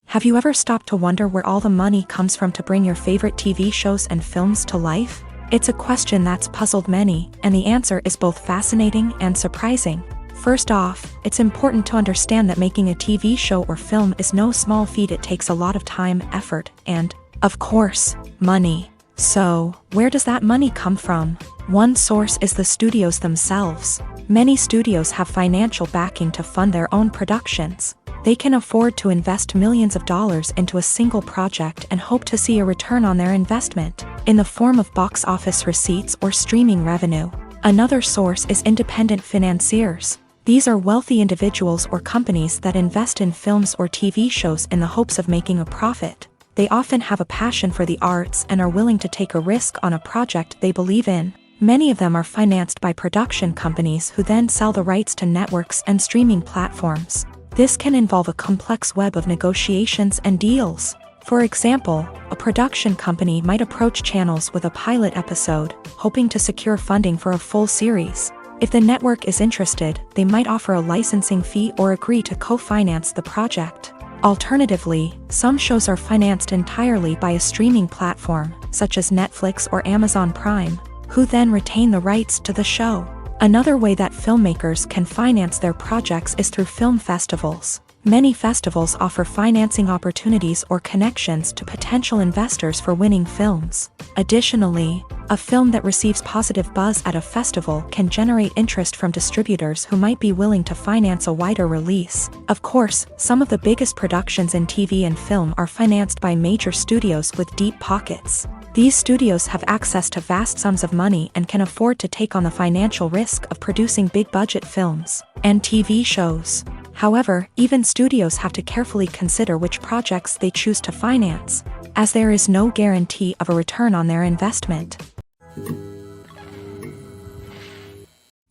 Have you ever stopped to wonder where all the money comes from to bring your favorite TV shows and films to life? It's a question that's puzzled many, and the answer is both fascinating and surprising. First off, it's important to understand that making a TV show or film is no small feat. It takes a lot of time, effort, and, of course, money. So, where does that money come from? One source is the studios themselves. Many studios have financial backing to fund their own productions. They can afford to invest millions of dollars into a single project and hope to see a return on their investment, in the form of box office receipts or streaming revenue. Another source is independent financiers. These are wealthy individuals or companies that invest in films or TV shows in the hopes of making a profit. They often have a passion for the arts and are willing to take a risk on a project they believe in. Many of them are financed by production companies who then sell the rights to networks and streaming platforms. This can involve a complex web of negotiations and deals. For example, a production company might approach channels with a pilot episode, hoping to secure funding for a full series. If the network is interested, they might offer a licensing fee or agree to co-finance the project. Alternatively, some shows are financed entirely by a streaming platform, such as Netflix or Amazon Prime, who then retain the rights to the show. Another way that filmmakers can finance their projects is through film festivals. Many festivals offer financing opportunities or connections to potential investors for winning films. Additionally, a film that receives positive buzz at a festival can generate interest from distributors who might be willing to finance a wider release. Of course, some of the biggest productions in TV and film are financed by major studios with deep pockets. These studios have access to vast sums of money and can afford to take on the financial risk of producing big-budget films and TV shows. However, even studios have to carefully consider which projects they choose to finance, as there is no guarantee of a return on their investment.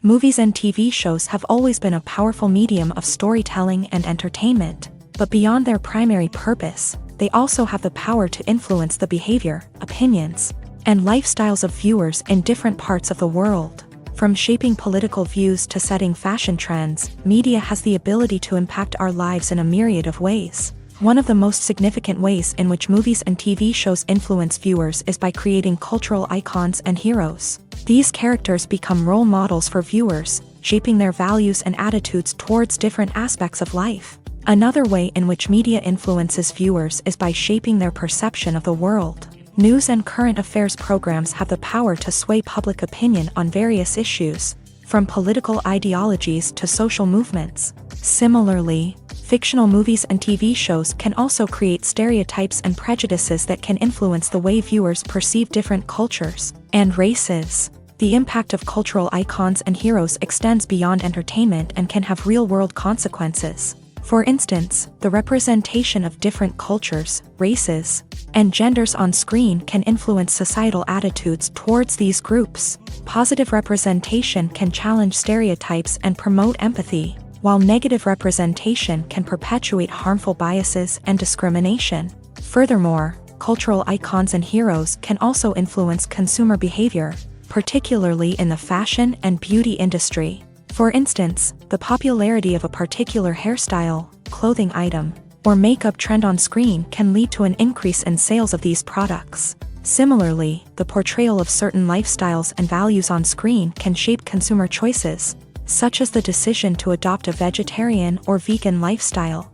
Movies and TV shows have always been a powerful medium of storytelling and entertainment, but beyond their primary purpose, they also have the power to influence the behavior, opinions, and lifestyles of viewers in different parts of the world. From shaping political views to setting fashion trends, media has the ability to impact our lives in a myriad of ways. One of the most significant ways in which movies and TV shows influence viewers is by creating cultural icons and heroes. These characters become role models for viewers, shaping their values and attitudes towards different aspects of life. Another way in which media influences viewers is by shaping their perception of the world. News and current affairs programs have the power to sway public opinion on various issues, from political ideologies to social movements. Similarly, fictional movies and TV shows can also create stereotypes and prejudices that can influence the way viewers perceive different cultures and races. The impact of cultural icons and heroes extends beyond entertainment and can have real-world consequences. For instance, the representation of different cultures, races, and genders on screen can influence societal attitudes towards these groups. Positive representation can challenge stereotypes and promote empathy, while negative representation can perpetuate harmful biases and discrimination. Furthermore, cultural icons and heroes can also influence consumer behavior, particularly in the fashion and beauty industry. For instance, the popularity of a particular hairstyle, clothing item, or makeup trend on screen can lead to an increase in sales of these products. Similarly, the portrayal of certain lifestyles and values on screen can shape consumer choices, such as the decision to adopt a vegetarian or vegan lifestyle.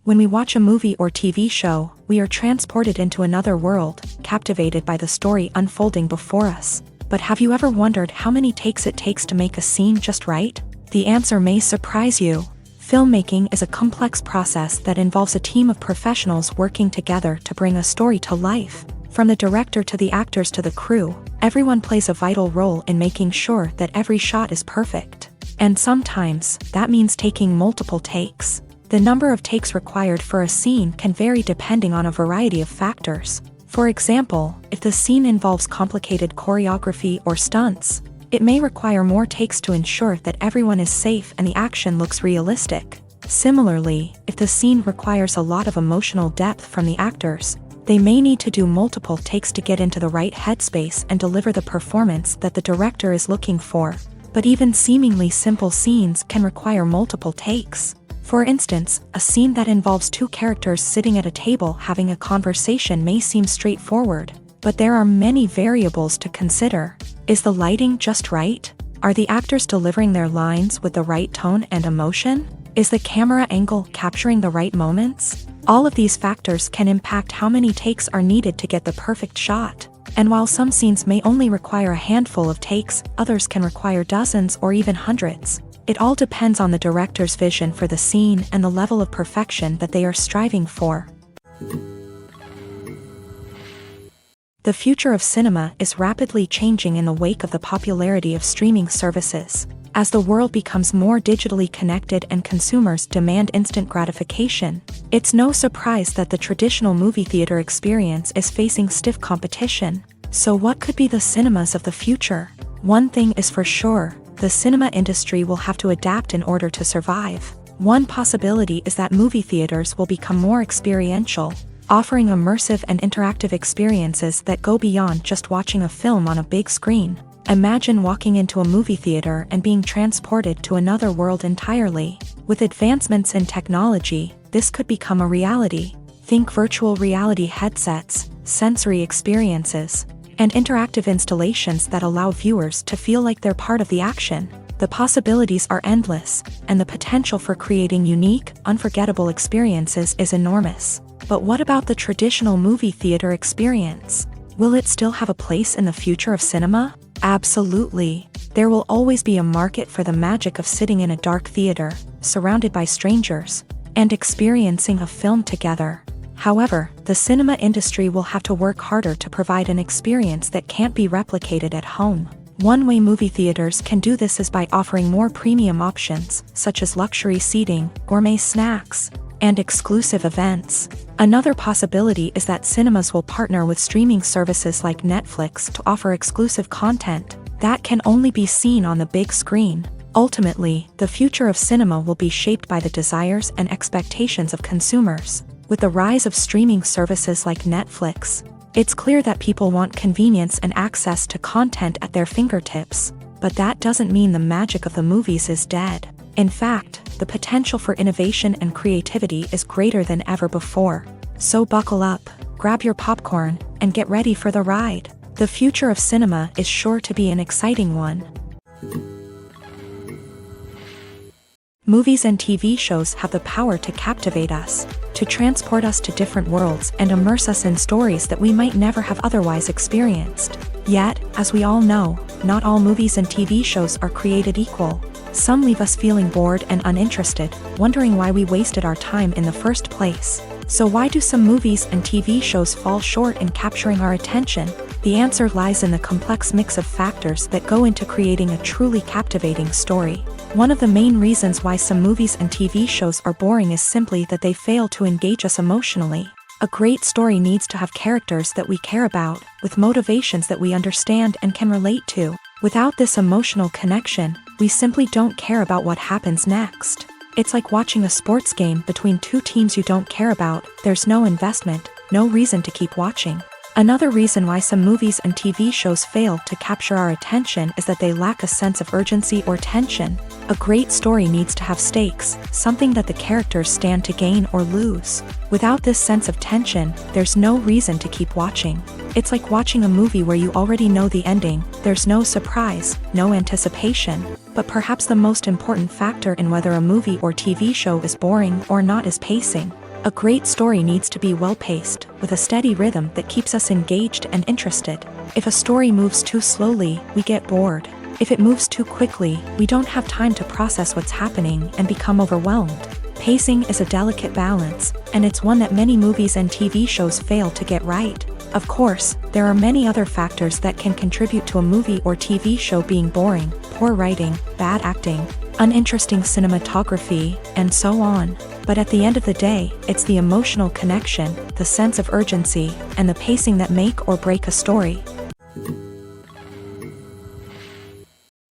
When we watch a movie or TV show, we are transported into another world, captivated by the story unfolding before us. But have you ever wondered how many takes it takes to make a scene just right? The answer may surprise you. Filmmaking is a complex process that involves a team of professionals working together to bring a story to life. From the director to the actors to the crew, everyone plays a vital role in making sure that every shot is perfect. And sometimes, that means taking multiple takes. The number of takes required for a scene can vary depending on a variety of factors. For example, if the scene involves complicated choreography or stunts, it may require more takes to ensure that everyone is safe and the action looks realistic. Similarly, if the scene requires a lot of emotional depth from the actors, they may need to do multiple takes to get into the right headspace and deliver the performance that the director is looking for. But even seemingly simple scenes can require multiple takes. For instance, a scene that involves two characters sitting at a table having a conversation may seem straightforward, but there are many variables to consider. Is the lighting just right? Are the actors delivering their lines with the right tone and emotion? Is the camera angle capturing the right moments? All of these factors can impact how many takes are needed to get the perfect shot. And while some scenes may only require a handful of takes, others can require dozens or even hundreds. It all depends on the director's vision for the scene and the level of perfection that they are striving for. The future of cinema is rapidly changing in the wake of the popularity of streaming services. As the world becomes more digitally connected and consumers demand instant gratification, it's no surprise that the traditional movie theater experience is facing stiff competition. So what could be the cinemas of the future? One thing is for sure, the cinema industry will have to adapt in order to survive. One possibility is that movie theaters will become more experiential, offering immersive and interactive experiences that go beyond just watching a film on a big screen. Imagine walking into a movie theater and being transported to another world entirely. With advancements in technology, this could become a reality. Think virtual reality headsets, sensory experiences, and interactive installations that allow viewers to feel like they're part of the action. The possibilities are endless, and the potential for creating unique, unforgettable experiences is enormous. But what about the traditional movie theater experience? Will it still have a place in the future of cinema? Absolutely. There will always be a market for the magic of sitting in a dark theater, surrounded by strangers, and experiencing a film together. However, the cinema industry will have to work harder to provide an experience that can't be replicated at home. One way movie theaters can do this is by offering more premium options, such as luxury seating, gourmet snacks, and exclusive events. Another possibility is that cinemas will partner with streaming services like Netflix to offer exclusive content that can only be seen on the big screen. Ultimately, the future of cinema will be shaped by the desires and expectations of consumers. With the rise of streaming services like Netflix, it's clear that people want convenience and access to content at their fingertips. But that doesn't mean the magic of the movies is dead. In fact, the potential for innovation and creativity is greater than ever before. So buckle up, grab your popcorn, and get ready for the ride. The future of cinema is sure to be an exciting one. Movies and TV shows have the power to captivate us, to transport us to different worlds and immerse us in stories that we might never have otherwise experienced. Yet, as we all know, not all movies and TV shows are created equal. Some leave us feeling bored and uninterested, wondering why we wasted our time in the first place. So why do some movies and TV shows fall short in capturing our attention? The answer lies in the complex mix of factors that go into creating a truly captivating story. One of the main reasons why some movies and TV shows are boring is simply that they fail to engage us emotionally. A great story needs to have characters that we care about, with motivations that we understand and can relate to. Without this emotional connection, we simply don't care about what happens next. It's like watching a sports game between two teams you don't care about. There's no investment, no reason to keep watching. Another reason why some movies and TV shows fail to capture our attention is that they lack a sense of urgency or tension. A great story needs to have stakes, something that the characters stand to gain or lose. Without this sense of tension, there's no reason to keep watching. It's like watching a movie where you already know the ending. There's no surprise, no anticipation. But perhaps the most important factor in whether a movie or TV show is boring or not is pacing. A great story needs to be well-paced, with a steady rhythm that keeps us engaged and interested. If a story moves too slowly, we get bored. If it moves too quickly, we don't have time to process what's happening and become overwhelmed. Pacing is a delicate balance, and it's one that many movies and TV shows fail to get right. Of course, there are many other factors that can contribute to a movie or TV show being boring: poor writing, bad acting, uninteresting cinematography, and so on. But at the end of the day, it's the emotional connection, the sense of urgency, and the pacing that make or break a story.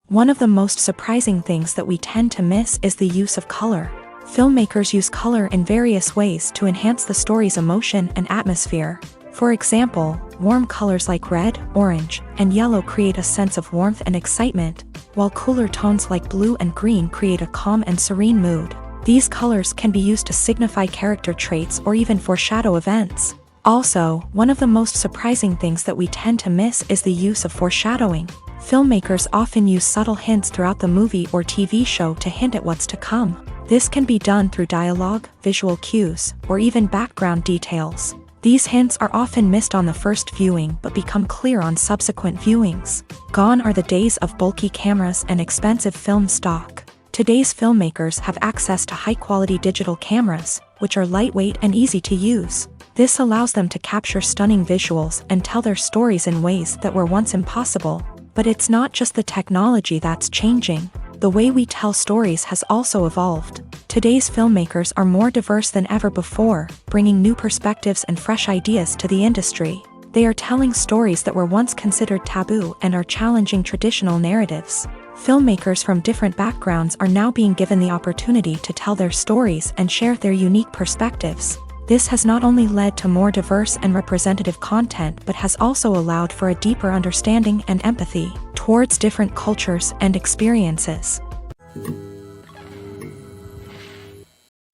One of the most surprising things that we tend to miss is the use of color. Filmmakers use color in various ways to enhance the story's emotion and atmosphere. For example, warm colors like red, orange, and yellow create a sense of warmth and excitement, while cooler tones like blue and green create a calm and serene mood. These colors can be used to signify character traits or even foreshadow events. Also, one of the most surprising things that we tend to miss is the use of foreshadowing. Filmmakers often use subtle hints throughout the movie or TV show to hint at what's to come. This can be done through dialogue, visual cues, or even background details. These hints are often missed on the first viewing but become clear on subsequent viewings. Gone are the days of bulky cameras and expensive film stock. Today's filmmakers have access to high-quality digital cameras, which are lightweight and easy to use. This allows them to capture stunning visuals and tell their stories in ways that were once impossible. But it's not just the technology that's changing. The way we tell stories has also evolved. Today's filmmakers are more diverse than ever before, bringing new perspectives and fresh ideas to the industry. They are telling stories that were once considered taboo and are challenging traditional narratives. Filmmakers from different backgrounds are now being given the opportunity to tell their stories and share their unique perspectives. This has not only led to more diverse and representative content but has also allowed for a deeper understanding and empathy towards different cultures and experiences.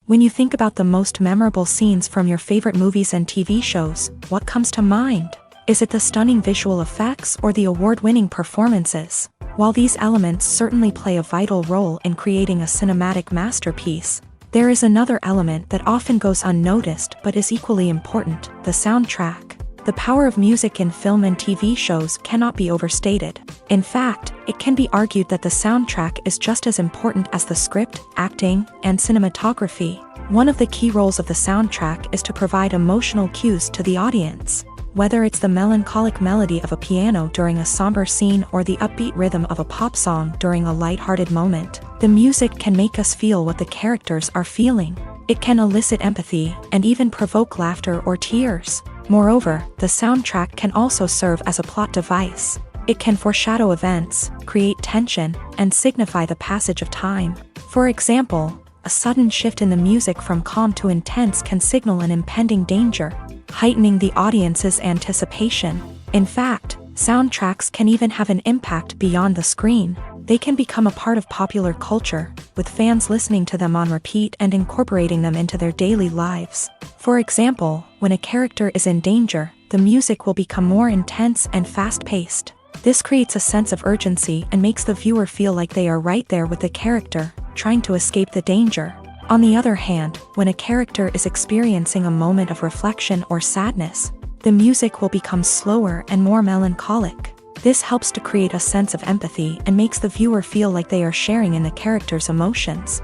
When you think about the most memorable scenes from your favorite movies and TV shows, what comes to mind? Is it the stunning visual effects or the award-winning performances? While these elements certainly play a vital role in creating a cinematic masterpiece, there is another element that often goes unnoticed but is equally important: the soundtrack. The power of music in film and TV shows cannot be overstated. In fact, it can be argued that the soundtrack is just as important as the script, acting, and cinematography. One of the key roles of the soundtrack is to provide emotional cues to the audience. Whether it's the melancholic melody of a piano during a somber scene or the upbeat rhythm of a pop song during a lighthearted moment, the music can make us feel what the characters are feeling. It can elicit empathy and even provoke laughter or tears. Moreover, the soundtrack can also serve as a plot device. It can foreshadow events, create tension, and signify the passage of time. For example, a sudden shift in the music from calm to intense can signal an impending danger, heightening the audience's anticipation. In fact, soundtracks can even have an impact beyond the screen. They can become a part of popular culture, with fans listening to them on repeat and incorporating them into their daily lives. For example, when a character is in danger, the music will become more intense and fast-paced. This creates a sense of urgency and makes the viewer feel like they are right there with the character, trying to escape the danger. On the other hand, when a character is experiencing a moment of reflection or sadness, the music will become slower and more melancholic. This helps to create a sense of empathy and makes the viewer feel like they are sharing in the character's emotions.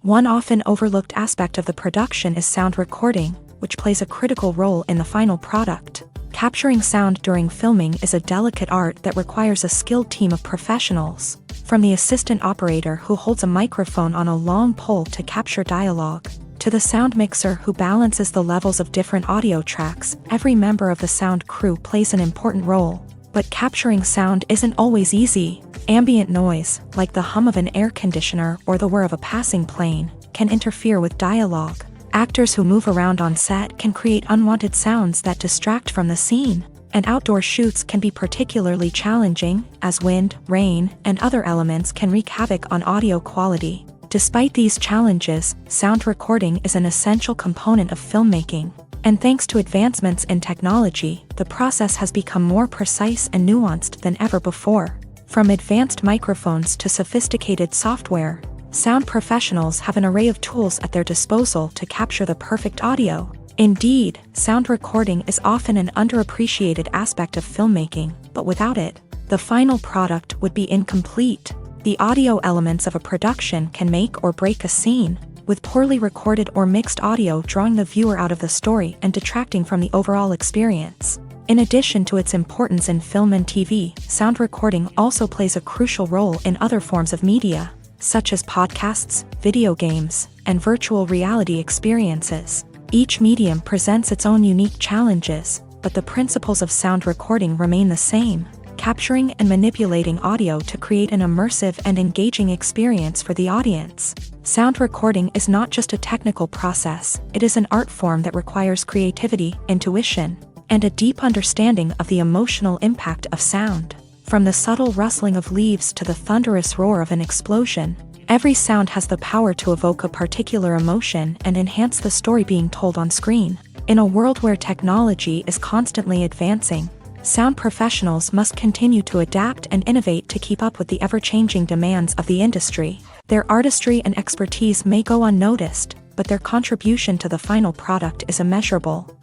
One often overlooked aspect of the production is sound recording, which plays a critical role in the final product. Capturing sound during filming is a delicate art that requires a skilled team of professionals. From the assistant operator who holds a microphone on a long pole to capture dialogue, to the sound mixer who balances the levels of different audio tracks, every member of the sound crew plays an important role. But capturing sound isn't always easy. Ambient noise, like the hum of an air conditioner or the whir of a passing plane, can interfere with dialogue. Actors who move around on set can create unwanted sounds that distract from the scene. And outdoor shoots can be particularly challenging, as wind, rain, and other elements can wreak havoc on audio quality. Despite these challenges, sound recording is an essential component of filmmaking. And thanks to advancements in technology, the process has become more precise and nuanced than ever before. From advanced microphones to sophisticated software, sound professionals have an array of tools at their disposal to capture the perfect audio. Indeed, sound recording is often an underappreciated aspect of filmmaking, but without it, the final product would be incomplete. The audio elements of a production can make or break a scene, with poorly recorded or mixed audio drawing the viewer out of the story and detracting from the overall experience. In addition to its importance in film and TV, sound recording also plays a crucial role in other forms of media, such as podcasts, video games, and virtual reality experiences. Each medium presents its own unique challenges, but the principles of sound recording remain the same, capturing and manipulating audio to create an immersive and engaging experience for the audience. Sound recording is not just a technical process, it is an art form that requires creativity, intuition, and a deep understanding of the emotional impact of sound. From the subtle rustling of leaves to the thunderous roar of an explosion, every sound has the power to evoke a particular emotion and enhance the story being told on screen. In a world where technology is constantly advancing, sound professionals must continue to adapt and innovate to keep up with the ever-changing demands of the industry. Their artistry and expertise may go unnoticed, but their contribution to the final product is immeasurable.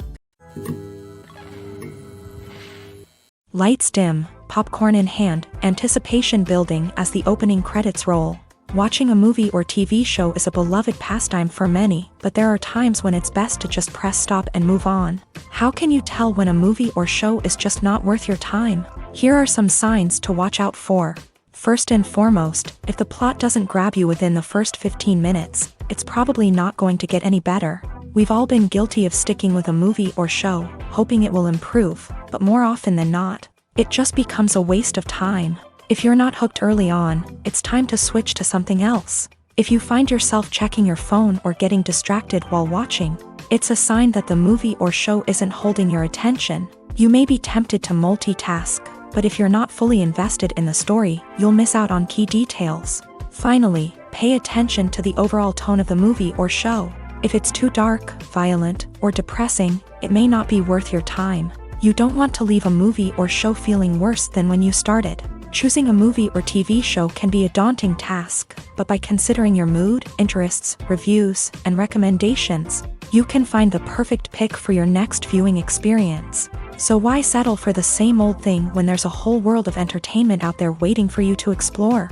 Lights dim, popcorn in hand, anticipation building as the opening credits roll. Watching a movie or TV show is a beloved pastime for many, but there are times when it's best to just press stop and move on. How can you tell when a movie or show is just not worth your time? Here are some signs to watch out for. First and foremost, if the plot doesn't grab you within the first 15 minutes, it's probably not going to get any better. We've all been guilty of sticking with a movie or show, hoping it will improve, but more often than not, it just becomes a waste of time. If you're not hooked early on, it's time to switch to something else. If you find yourself checking your phone or getting distracted while watching, it's a sign that the movie or show isn't holding your attention. You may be tempted to multitask, but if you're not fully invested in the story, you'll miss out on key details. Finally, pay attention to the overall tone of the movie or show. If it's too dark, violent, or depressing, it may not be worth your time. You don't want to leave a movie or show feeling worse than when you started. Choosing a movie or TV show can be a daunting task, but by considering your mood, interests, reviews, and recommendations, you can find the perfect pick for your next viewing experience. So why settle for the same old thing when there's a whole world of entertainment out there waiting for you to explore?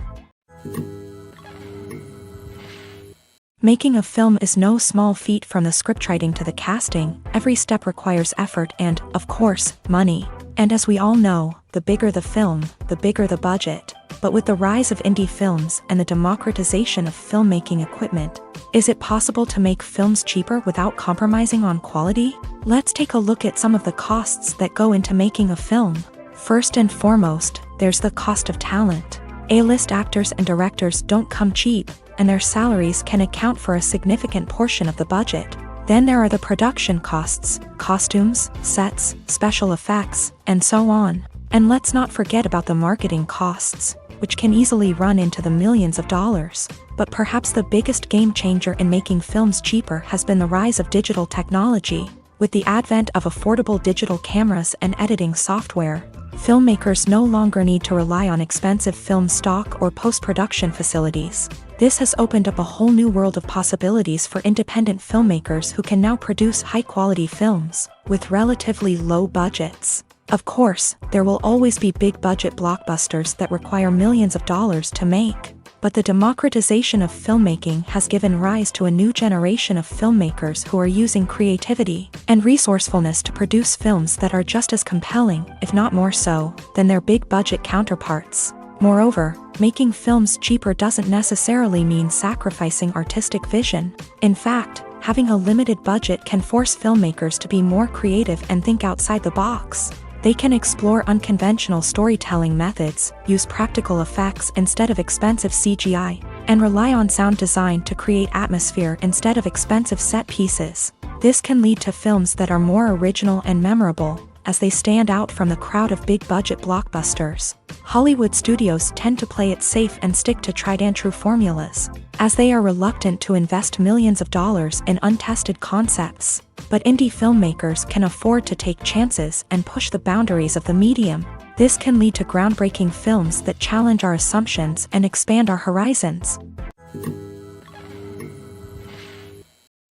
Making a film is no small feat. From the scriptwriting to the casting, every step requires effort and, of course, money. And as we all know, the bigger the film, the bigger the budget. But with the rise of indie films and the democratization of filmmaking equipment, is it possible to make films cheaper without compromising on quality? Let's take a look at some of the costs that go into making a film. First and foremost, there's the cost of talent. A-list actors and directors don't come cheap, and their salaries can account for a significant portion of the budget. Then there are the production costs, costumes, sets, special effects, and so on. And let's not forget about the marketing costs, which can easily run into the millions of dollars. But perhaps the biggest game changer in making films cheaper has been the rise of digital technology. With the advent of affordable digital cameras and editing software, filmmakers no longer need to rely on expensive film stock or post-production facilities. This has opened up a whole new world of possibilities for independent filmmakers who can now produce high-quality films with relatively low budgets. Of course, there will always be big-budget blockbusters that require millions of dollars to make. But the democratization of filmmaking has given rise to a new generation of filmmakers who are using creativity and resourcefulness to produce films that are just as compelling, if not more so, than their big-budget counterparts. Moreover, making films cheaper doesn't necessarily mean sacrificing artistic vision. In fact, having a limited budget can force filmmakers to be more creative and think outside the box. They can explore unconventional storytelling methods, use practical effects instead of expensive CGI, and rely on sound design to create atmosphere instead of expensive set pieces. This can lead to films that are more original and memorable, as they stand out from the crowd of big-budget blockbusters. Hollywood studios tend to play it safe and stick to tried-and-true formulas, as they are reluctant to invest millions of dollars in untested concepts. But indie filmmakers can afford to take chances and push the boundaries of the medium. This can lead to groundbreaking films that challenge our assumptions and expand our horizons.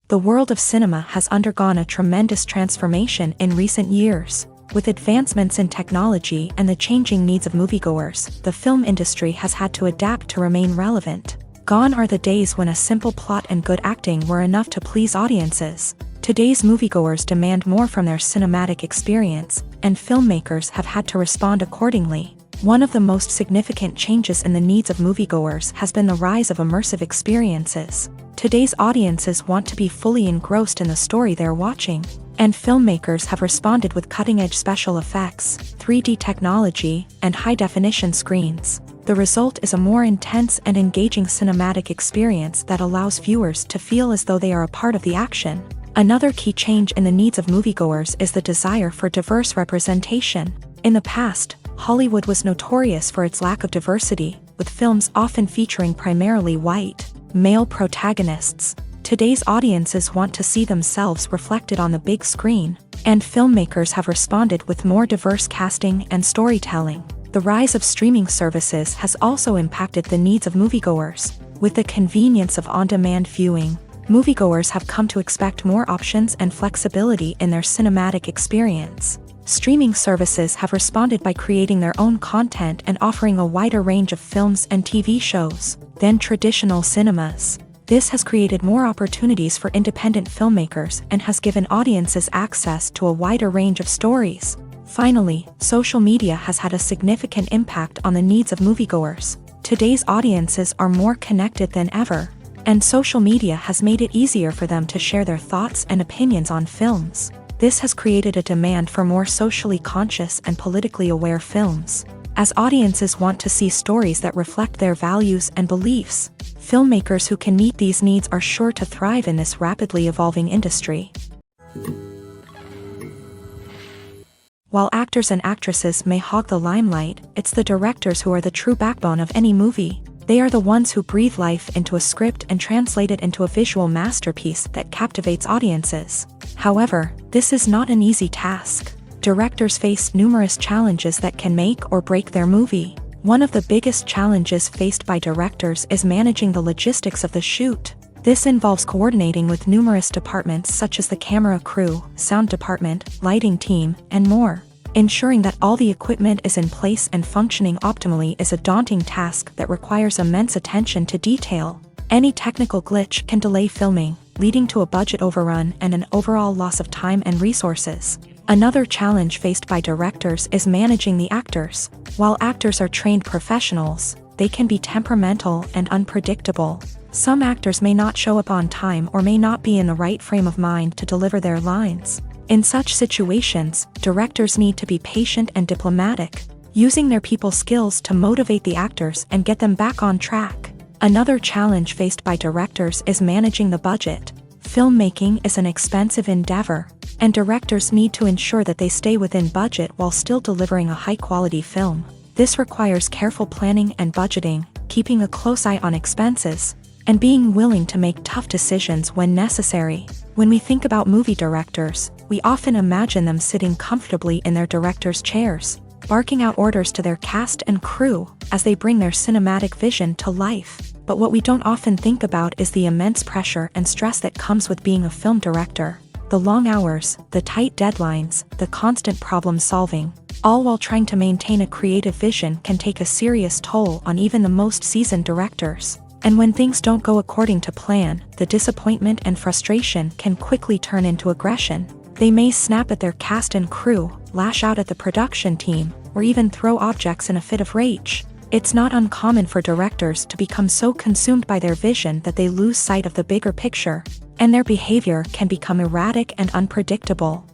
The The world of cinema has undergone a tremendous transformation in recent years. With advancements in technology and the changing needs of moviegoers, the film industry has had to adapt to remain relevant. Gone are the days when a simple plot and good acting were enough to please audiences. Today's moviegoers demand more from their cinematic experience, and filmmakers have had to respond accordingly. One of the most significant changes in the needs of moviegoers has been the rise of immersive experiences. Today's audiences want to be fully engrossed in the story they're watching, and filmmakers have responded with cutting-edge special effects, 3D technology, and high-definition screens. The result is a more intense and engaging cinematic experience that allows viewers to feel as though they are a part of the action. Another key change in the needs of moviegoers is the desire for diverse representation. In the past, Hollywood was notorious for its lack of diversity, with films often featuring primarily white, male protagonists. Today's audiences want to see themselves reflected on the big screen, and filmmakers have responded with more diverse casting and storytelling. The rise of streaming services has also impacted the needs of moviegoers. With the convenience of on-demand viewing, moviegoers have come to expect more options and flexibility in their cinematic experience. Streaming services have responded by creating their own content and offering a wider range of films and TV shows than traditional cinemas. This has created more opportunities for independent filmmakers and has given audiences access to a wider range of stories. Finally, social media has had a significant impact on the needs of moviegoers. Today's audiences are more connected than ever, and social media has made it easier for them to share their thoughts and opinions on films. This has created a demand for more socially conscious and politically aware films. As audiences want to see stories that reflect their values and beliefs, filmmakers who can meet these needs are sure to thrive in this rapidly evolving industry. While actors and actresses may hog the limelight, it's the directors who are the true backbone of any movie. They are the ones who breathe life into a script and translate it into a visual masterpiece that captivates audiences. However, this is not an easy task. Directors face numerous challenges that can make or break their movie. One of the biggest challenges faced by directors is managing the logistics of the shoot. This involves coordinating with numerous departments such as the camera crew, sound department, lighting team, and more. Ensuring that all the equipment is in place and functioning optimally is a daunting task that requires immense attention to detail. Any technical glitch can delay filming, leading to a budget overrun and an overall loss of time and resources. Another challenge faced by directors is managing the actors. While actors are trained professionals, they can be temperamental and unpredictable. Some actors may not show up on time or may not be in the right frame of mind to deliver their lines. In such situations, directors need to be patient and diplomatic, using their people skills to motivate the actors and get them back on track. Another challenge faced by directors is managing the budget. Filmmaking is an expensive endeavor, and directors need to ensure that they stay within budget while still delivering a high-quality film. This requires careful planning and budgeting, keeping a close eye on expenses, and being willing to make tough decisions when necessary. When we think about movie directors, we often imagine them sitting comfortably in their director's chairs, barking out orders to their cast and crew as they bring their cinematic vision to life. But what we don't often think about is the immense pressure and stress that comes with being a film director. The long hours, the tight deadlines, the constant problem solving, all while trying to maintain a creative vision can take a serious toll on even the most seasoned directors. And when things don't go according to plan, the disappointment and frustration can quickly turn into aggression. They may snap at their cast and crew, lash out at the production team, or even throw objects in a fit of rage. It's not uncommon for directors to become so consumed by their vision that they lose sight of the bigger picture, and their behavior can become erratic and unpredictable.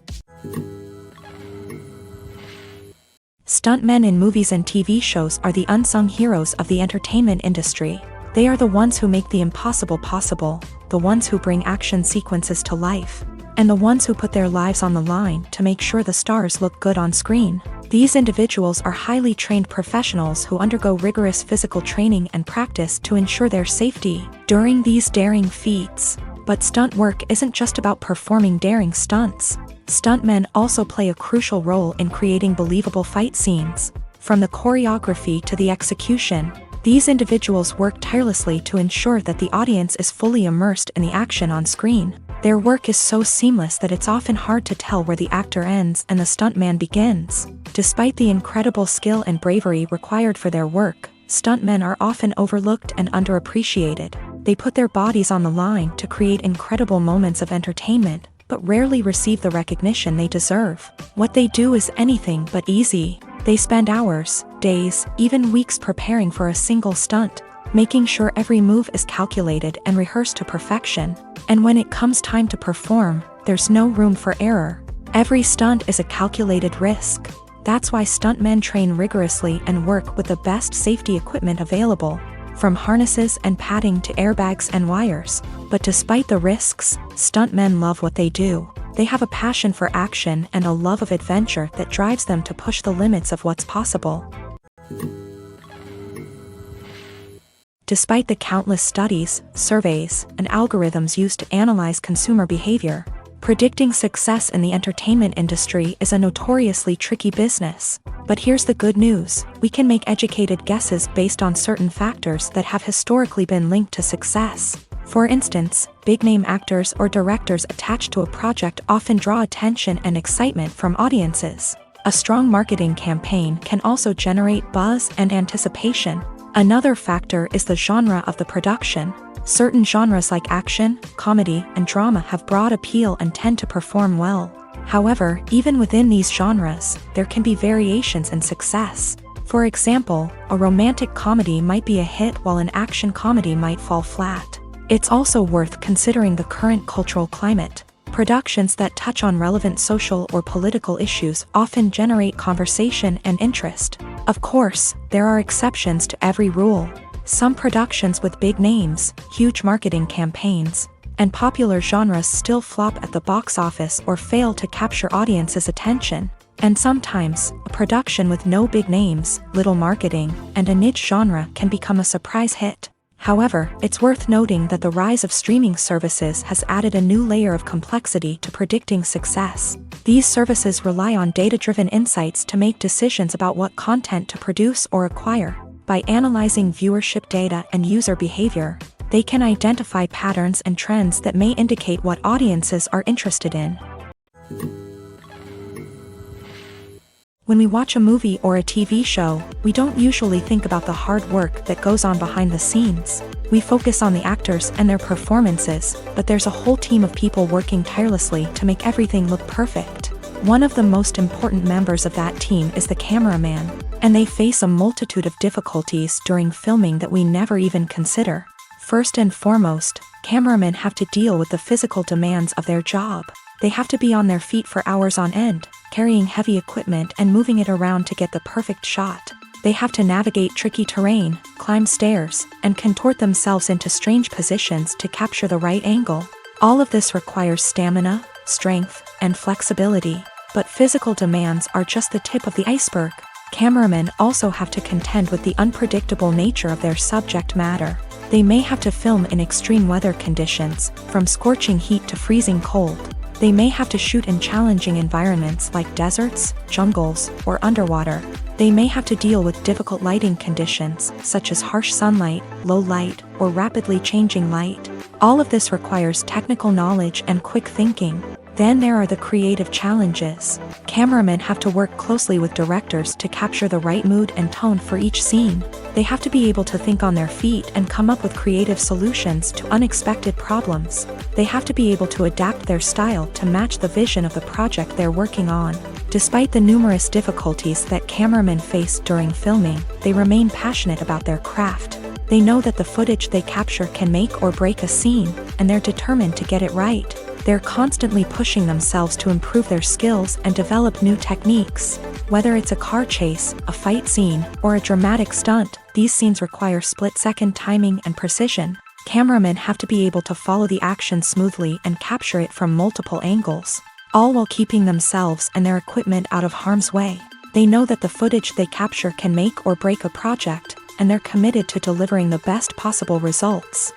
Stuntmen in movies and TV shows are the unsung heroes of the entertainment industry. They are the ones who make the impossible possible, the ones who bring action sequences to life, and the ones who put their lives on the line to make sure the stars look good on screen. These individuals are highly trained professionals who undergo rigorous physical training and practice to ensure their safety during these daring feats. But stunt work isn't just about performing daring stunts. Stuntmen also play a crucial role in creating believable fight scenes. From the choreography to the execution, these individuals work tirelessly to ensure that the audience is fully immersed in the action on screen. Their work is so seamless that it's often hard to tell where the actor ends and the stuntman begins. Despite the incredible skill and bravery required for their work, stuntmen are often overlooked and underappreciated. They put their bodies on the line to create incredible moments of entertainment, but rarely receive the recognition they deserve. What they do is anything but easy. They spend hours, days, even weeks preparing for a single stunt, making sure every move is calculated and rehearsed to perfection. And when it comes time to perform, there's no room for error. Every stunt is a calculated risk. That's why stuntmen train rigorously and work with the best safety equipment available, from harnesses and padding to airbags and wires. But despite the risks, stuntmen love what they do. They have a passion for action and a love of adventure that drives them to push the limits of what's possible. Despite the countless studies, surveys, and algorithms used to analyze consumer behavior, predicting success in the entertainment industry is a notoriously tricky business. But here's the good news: we can make educated guesses based on certain factors that have historically been linked to success. For instance, big-name actors or directors attached to a project often draw attention and excitement from audiences. A strong marketing campaign can also generate buzz and anticipation. Another factor is the genre of the production. Certain genres like action, comedy, and drama have broad appeal and tend to perform well. However, even within these genres, there can be variations in success. For example, a romantic comedy might be a hit while an action comedy might fall flat. It's also worth considering the current cultural climate. Productions that touch on relevant social or political issues often generate conversation and interest. Of course, there are exceptions to every rule. Some productions with big names, huge marketing campaigns, and popular genres still flop at the box office or fail to capture audiences' attention. And sometimes, a production with no big names, little marketing, and a niche genre can become a surprise hit. However, it's worth noting that the rise of streaming services has added a new layer of complexity to predicting success. These services rely on data-driven insights to make decisions about what content to produce or acquire. By analyzing viewership data and user behavior, they can identify patterns and trends that may indicate what audiences are interested in. When we watch a movie or a TV show, we don't usually think about the hard work that goes on behind the scenes. We focus on the actors and their performances, but there's a whole team of people working tirelessly to make everything look perfect. One of the most important members of that team is the cameraman, and they face a multitude of difficulties during filming that we never even consider. First and foremost, cameramen have to deal with the physical demands of their job. They have to be on their feet for hours on end, carrying heavy equipment and moving it around to get the perfect shot. They have to navigate tricky terrain, climb stairs, and contort themselves into strange positions to capture the right angle. All of this requires stamina, strength, and flexibility. But physical demands are just the tip of the iceberg. Cameramen also have to contend with the unpredictable nature of their subject matter. They may have to film in extreme weather conditions, from scorching heat to freezing cold. They may have to shoot in challenging environments like deserts, jungles, or underwater. They may have to deal with difficult lighting conditions, such as harsh sunlight, low light, or rapidly changing light. All of this requires technical knowledge and quick thinking. Then there are the creative challenges. Cameramen have to work closely with directors to capture the right mood and tone for each scene. They have to be able to think on their feet and come up with creative solutions to unexpected problems. They have to be able to adapt their style to match the vision of the project they're working on. Despite the numerous difficulties that cameramen face during filming, they remain passionate about their craft. They know that the footage they capture can make or break a scene, and they're determined to get it right. They're constantly pushing themselves to improve their skills and develop new techniques. Whether it's a car chase, a fight scene, or a dramatic stunt, these scenes require split-second timing and precision. Cameramen have to be able to follow the action smoothly and capture it from multiple angles, all while keeping themselves and their equipment out of harm's way. They know that the footage they capture can make or break a project, and they're committed to delivering the best possible results.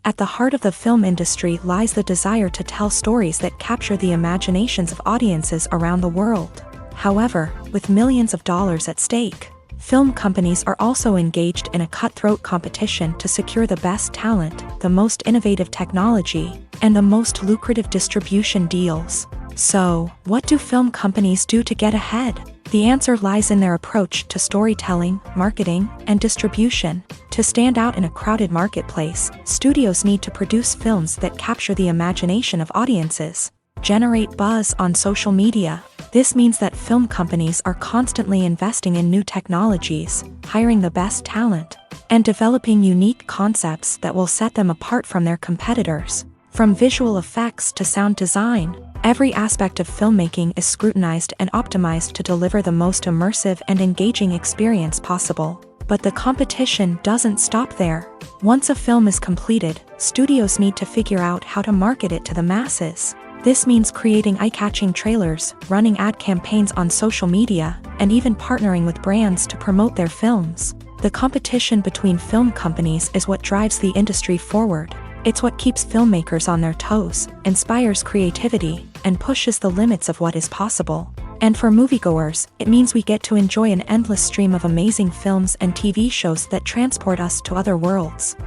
At the heart of the film industry lies the desire to tell stories that capture the imaginations of audiences around the world. However, with millions of dollars at stake, Film companies are also engaged in a cutthroat competition to secure the best talent, the most innovative technology, and the most lucrative distribution deals. So, what do film companies do to get ahead? The answer lies in their approach to storytelling, marketing, and distribution. To stand out in a crowded marketplace, studios need to produce films that capture the imagination of audiences, generate buzz on social media. This means that film companies are constantly investing in new technologies, hiring the best talent, and developing unique concepts that will set them apart from their competitors. From visual effects to sound design, every aspect of filmmaking is scrutinized and optimized to deliver the most immersive and engaging experience possible. But the competition doesn't stop there. Once a film is completed, studios need to figure out how to market it to the masses. This means creating eye-catching trailers, running ad campaigns on social media, and even partnering with brands to promote their films. The competition between film companies is what drives the industry forward. It's what keeps filmmakers on their toes, inspires creativity, and pushes the limits of what is possible. And for moviegoers, it means we get to enjoy an endless stream of amazing films and TV shows that transport us to other worlds.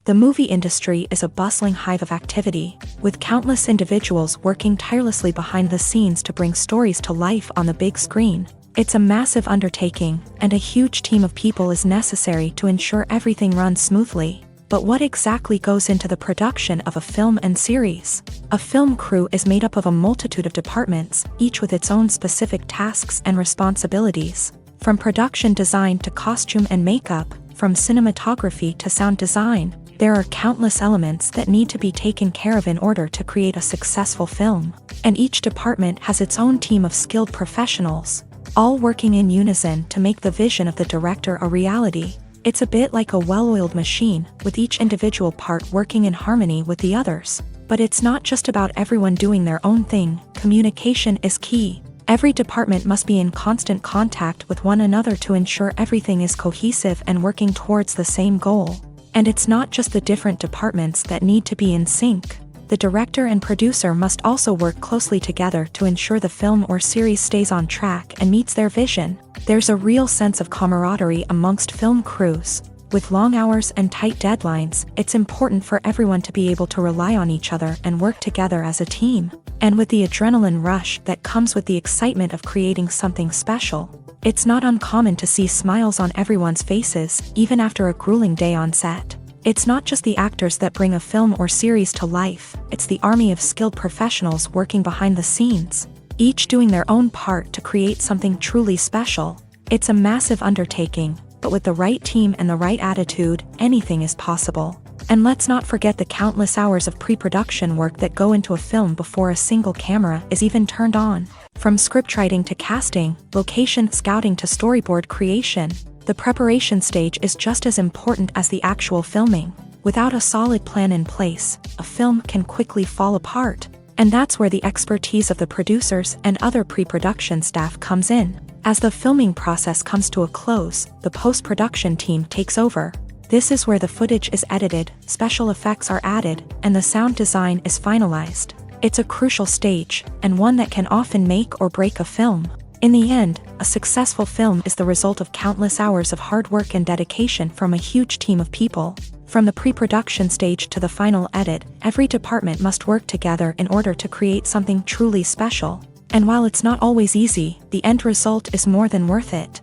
The movie industry is a bustling hive of activity, with countless individuals working tirelessly behind the scenes to bring stories to life on the big screen. It's a massive undertaking, and a huge team of people is necessary to ensure everything runs smoothly. But what exactly goes into the production of a film and series? A film crew is made up of a multitude of departments, each with its own specific tasks and responsibilities. From production design to costume and makeup, from cinematography to sound design, there are countless elements that need to be taken care of in order to create a successful film. And each department has its own team of skilled professionals, all working in unison to make the vision of the director a reality. It's a bit like a well-oiled machine, with each individual part working in harmony with the others. But it's not just about everyone doing their own thing. Communication is key. Every department must be in constant contact with one another to ensure everything is cohesive and working towards the same goal. And it's not just the different departments that need to be in sync. The director and producer must also work closely together to ensure the film or series stays on track and meets their vision. There's a real sense of camaraderie amongst film crews. With long hours and tight deadlines, it's important for everyone to be able to rely on each other and work together as a team. And with the adrenaline rush that comes with the excitement of creating something special, it's not uncommon to see smiles on everyone's faces, even after a grueling day on set. It's not just the actors that bring a film or series to life, it's the army of skilled professionals working behind the scenes, each doing their own part to create something truly special. It's a massive undertaking, but with the right team and the right attitude, anything is possible. And let's not forget the countless hours of pre-production work that go into a film before a single camera is even turned on. From scriptwriting to casting, location scouting to storyboard creation, the preparation stage is just as important as the actual filming. Without a solid plan in place, a film can quickly fall apart. And that's where the expertise of the producers and other pre-production staff comes in. As the filming process comes to a close, the post-production team takes over. This is where the footage is edited, special effects are added, and the sound design is finalized. It's a crucial stage, and one that can often make or break a film. In the end, a successful film is the result of countless hours of hard work and dedication from a huge team of people. From the pre-production stage to the final edit, every department must work together in order to create something truly special. And while it's not always easy, the end result is more than worth it.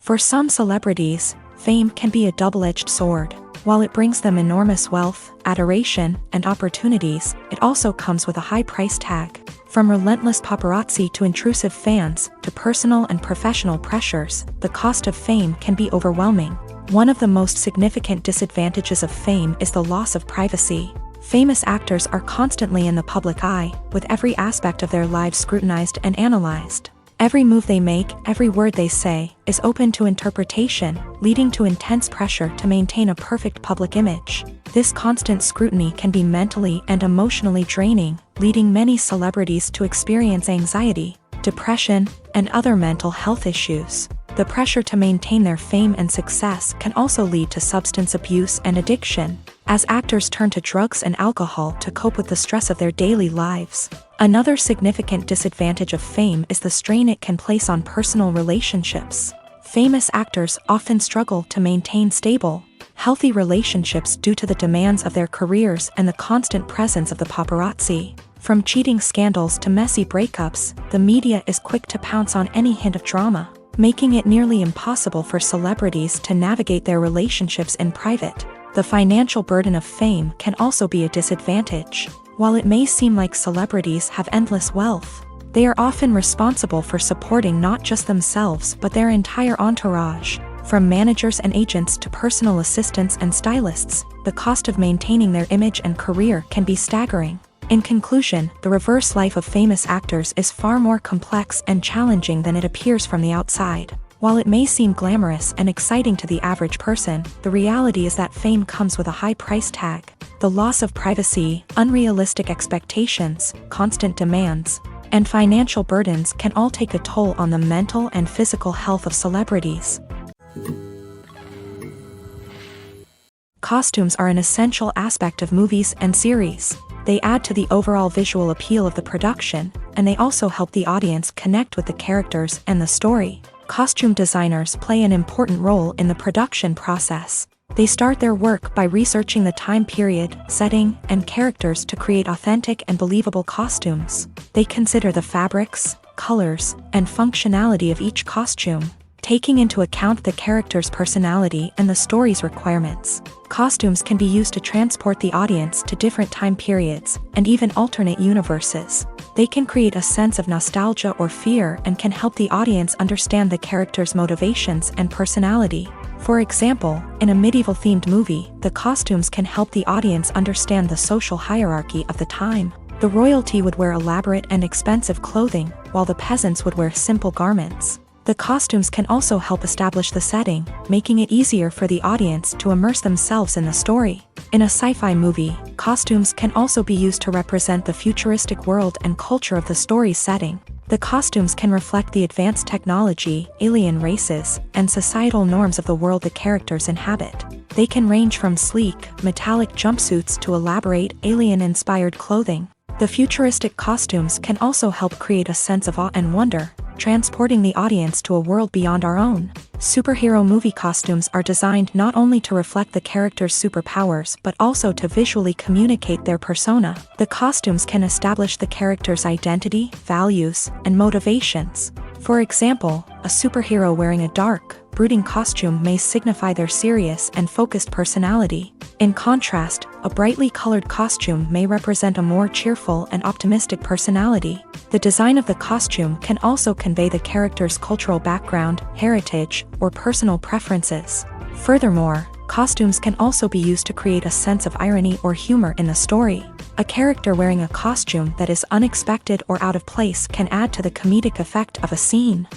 For some celebrities, fame can be a double-edged sword. While it brings them enormous wealth, adoration, and opportunities, it also comes with a high price tag. From relentless paparazzi to intrusive fans, to personal and professional pressures, the cost of fame can be overwhelming. One of the most significant disadvantages of fame is the loss of privacy. Famous actors are constantly in the public eye, with every aspect of their lives scrutinized and analyzed. Every move they make, every word they say, is open to interpretation, leading to intense pressure to maintain a perfect public image. This constant scrutiny can be mentally and emotionally draining, leading many celebrities to experience anxiety, depression, and other mental health issues. The pressure to maintain their fame and success can also lead to substance abuse and addiction, as actors turn to drugs and alcohol to cope with the stress of their daily lives. Another significant disadvantage of fame is the strain it can place on personal relationships. Famous actors often struggle to maintain stable, healthy relationships due to the demands of their careers and the constant presence of the paparazzi. From cheating scandals to messy breakups, the media is quick to pounce on any hint of drama, making it nearly impossible for celebrities to navigate their relationships in private. The financial burden of fame can also be a disadvantage. While it may seem like celebrities have endless wealth, they are often responsible for supporting not just themselves but their entire entourage. From managers and agents to personal assistants and stylists, the cost of maintaining their image and career can be staggering. In conclusion, the reverse life of famous actors is far more complex and challenging than it appears from the outside. While it may seem glamorous and exciting to the average person, the reality is that fame comes with a high price tag. The loss of privacy, unrealistic expectations, constant demands, and financial burdens can all take a toll on the mental and physical health of celebrities. Costumes are an essential aspect of movies and series. They add to the overall visual appeal of the production, and they also help the audience connect with the characters and the story. Costume designers play an important role in the production process. They start their work by researching the time period, setting, and characters to create authentic and believable costumes. They consider the fabrics, colors, and functionality of each costume, taking into account the character's personality and the story's requirements. Costumes can be used to transport the audience to different time periods and even alternate universes. They can create a sense of nostalgia or fear and can help the audience understand the character's motivations and personality. For example, in a medieval-themed movie, the costumes can help the audience understand the social hierarchy of the time. The royalty would wear elaborate and expensive clothing, while the peasants would wear simple garments. The costumes can also help establish the setting, making it easier for the audience to immerse themselves in the story. In a sci-fi movie, costumes can also be used to represent the futuristic world and culture of the story's setting. The costumes can reflect the advanced technology, alien races, and societal norms of the world the characters inhabit. They can range from sleek, metallic jumpsuits to elaborate, alien-inspired clothing. The futuristic costumes can also help create a sense of awe and wonder, transporting the audience to a world beyond our own. Superhero movie costumes are designed not only to reflect the character's superpowers but also to visually communicate their persona. The costumes can establish the character's identity, values, and motivations. For example, a superhero wearing a dark, brooding costume may signify their serious and focused personality. In contrast, a brightly colored costume may represent a more cheerful and optimistic personality. The design of the costume can also convey the character's cultural background, heritage, or personal preferences. Furthermore, costumes can also be used to create a sense of irony or humor in the story. A character wearing a costume that is unexpected or out of place can add to the comedic effect of a scene.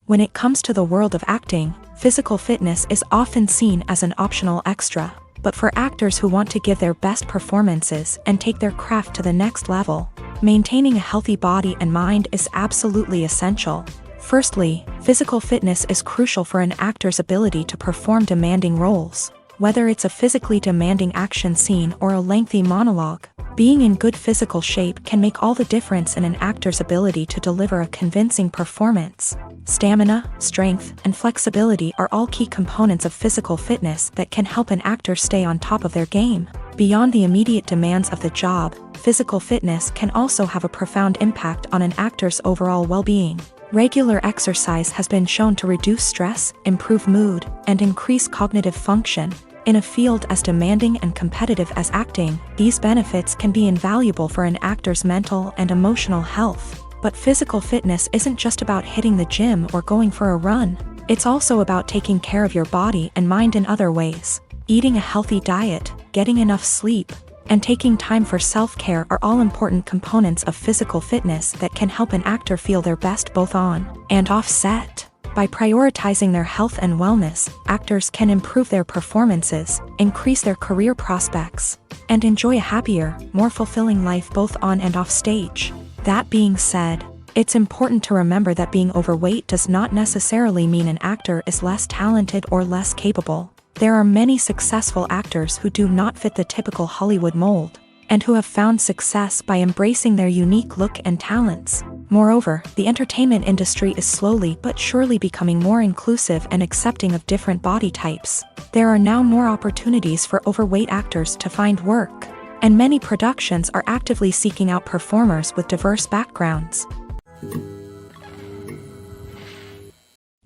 When it comes to the world of acting, physical fitness is often seen as an optional extra. But for actors who want to give their best performances and take their craft to the next level, maintaining a healthy body and mind is absolutely essential. Firstly, physical fitness is crucial for an actor's ability to perform demanding roles. Whether it's a physically demanding action scene or a lengthy monologue, being in good physical shape can make all the difference in an actor's ability to deliver a convincing performance. Stamina, strength, and flexibility are all key components of physical fitness that can help an actor stay on top of their game. Beyond the immediate demands of the job, physical fitness can also have a profound impact on an actor's overall well-being. Regular exercise has been shown to reduce stress, improve mood, and increase cognitive function. In a field as demanding and competitive as acting, these benefits can be invaluable for an actor's mental and emotional health. But physical fitness isn't just about hitting the gym or going for a run. It's also about taking care of your body and mind in other ways. Eating a healthy diet, getting enough sleep, and taking time for self-care are all important components of physical fitness that can help an actor feel their best both on and off set. By prioritizing their health and wellness, actors can improve their performances, increase their career prospects, and enjoy a happier, more fulfilling life both on and off stage. That being said, it's important to remember that being overweight does not necessarily mean an actor is less talented or less capable. There are many successful actors who do not fit the typical Hollywood mold. and who have found success by embracing their unique look and talents. Moreover, the entertainment industry is slowly but surely becoming more inclusive and accepting of different body types. There are now more opportunities for overweight actors to find work, and many productions are actively seeking out performers with diverse backgrounds.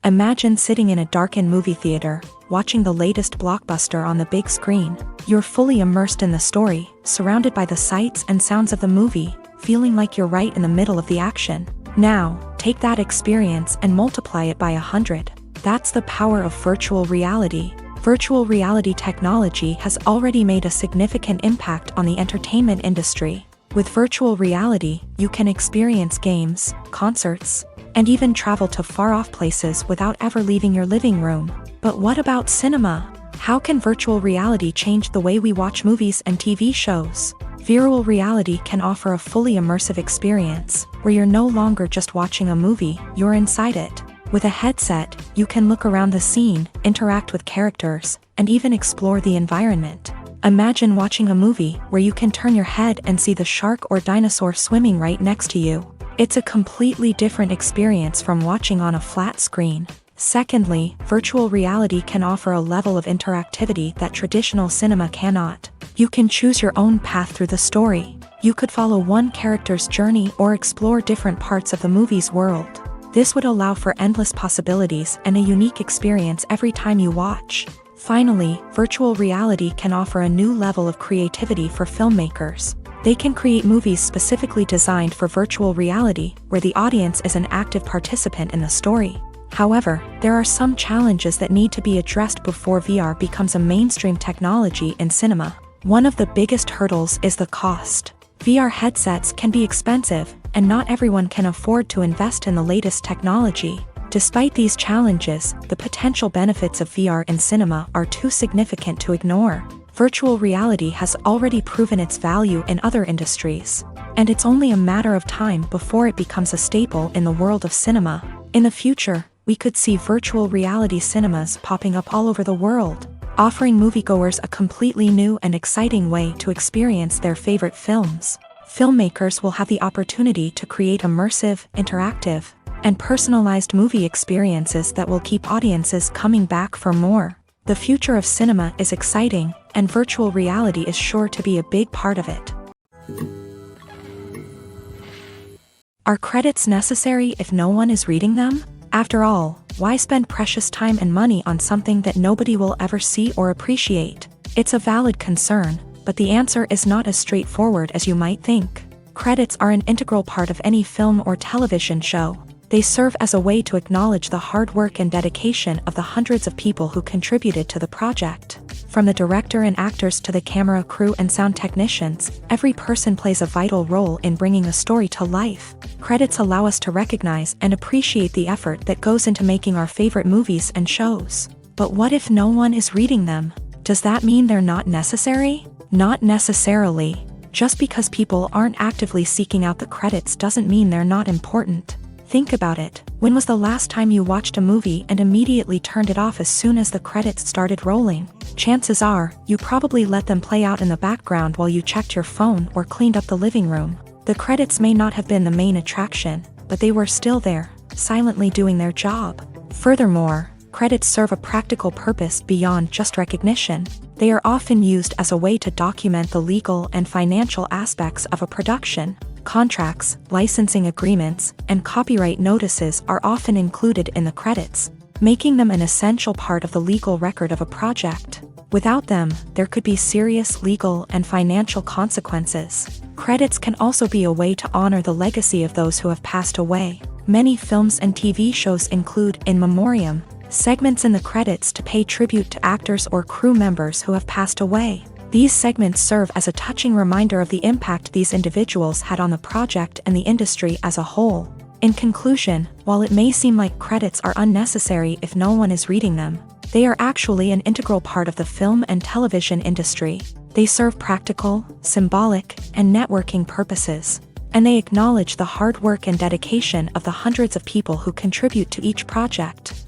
Imagine sitting in a darkened movie theater, watching the latest blockbuster on the big screen. You're fully immersed in the story, surrounded by the sights and sounds of the movie, feeling like you're right in the middle of the action. Now, take that experience and multiply it by 100. That's the power of virtual reality. Virtual reality technology has already made a significant impact on the entertainment industry. With virtual reality, you can experience games, concerts, and even travel to far-off places without ever leaving your living room. But what about cinema? How can virtual reality change the way we watch movies and TV shows? Virtual reality can offer a fully immersive experience, where you're no longer just watching a movie, you're inside it. With a headset, you can look around the scene, interact with characters, and even explore the environment. Imagine watching a movie where you can turn your head and see the shark or dinosaur swimming right next to you. It's a completely different experience from watching on a flat screen. Secondly, virtual reality can offer a level of interactivity that traditional cinema cannot. You can choose your own path through the story. You could follow one character's journey or explore different parts of the movie's world. This would allow for endless possibilities and a unique experience every time you watch. Finally, virtual reality can offer a new level of creativity for filmmakers. They can create movies specifically designed for virtual reality, where the audience is an active participant in the story. However, there are some challenges that need to be addressed before VR becomes a mainstream technology in cinema. One of the biggest hurdles is the cost. VR headsets can be expensive, and not everyone can afford to invest in the latest technology. Despite these challenges, the potential benefits of VR in cinema are too significant to ignore. Virtual reality has already proven its value in other industries, and it's only a matter of time before it becomes a staple in the world of cinema. In the future, we could see virtual reality cinemas popping up all over the world, offering moviegoers a completely new and exciting way to experience their favorite films. Filmmakers will have the opportunity to create immersive, interactive, and personalized movie experiences that will keep audiences coming back for more. The future of cinema is exciting, and virtual reality is sure to be a big part of it. Are credits necessary if no one is reading them? After all, why spend precious time and money on something that nobody will ever see or appreciate? It's a valid concern, but the answer is not as straightforward as you might think. Credits are an integral part of any film or television show. They serve as a way to acknowledge the hard work and dedication of the hundreds of people who contributed to the project. From the director and actors to the camera crew and sound technicians, every person plays a vital role in bringing a story to life. Credits allow us to recognize and appreciate the effort that goes into making our favorite movies and shows. But what if no one is reading them? Does that mean they're not necessary? Not necessarily. Just because people aren't actively seeking out the credits doesn't mean they're not important. Think about it. When was the last time you watched a movie and immediately turned it off as soon as the credits started rolling? Chances are, you probably let them play out in the background while you checked your phone or cleaned up the living room. The credits may not have been the main attraction, but they were still there, silently doing their job. Furthermore, credits serve a practical purpose beyond just recognition. They are often used as a way to document the legal and financial aspects of a production. Contracts, licensing agreements, and copyright notices are often included in the credits, making them an essential part of the legal record of a project. Without them, there could be serious legal and financial consequences. Credits can also be a way to honor the legacy of those who have passed away. Many films and TV shows include in memoriam segments in the credits to pay tribute to actors or crew members who have passed away. These segments serve as a touching reminder of the impact these individuals had on the project and the industry as a whole. In conclusion, while it may seem like credits are unnecessary if no one is reading them, they are actually an integral part of the film and television industry. They serve practical, symbolic, and networking purposes, and they acknowledge the hard work and dedication of the hundreds of people who contribute to each project.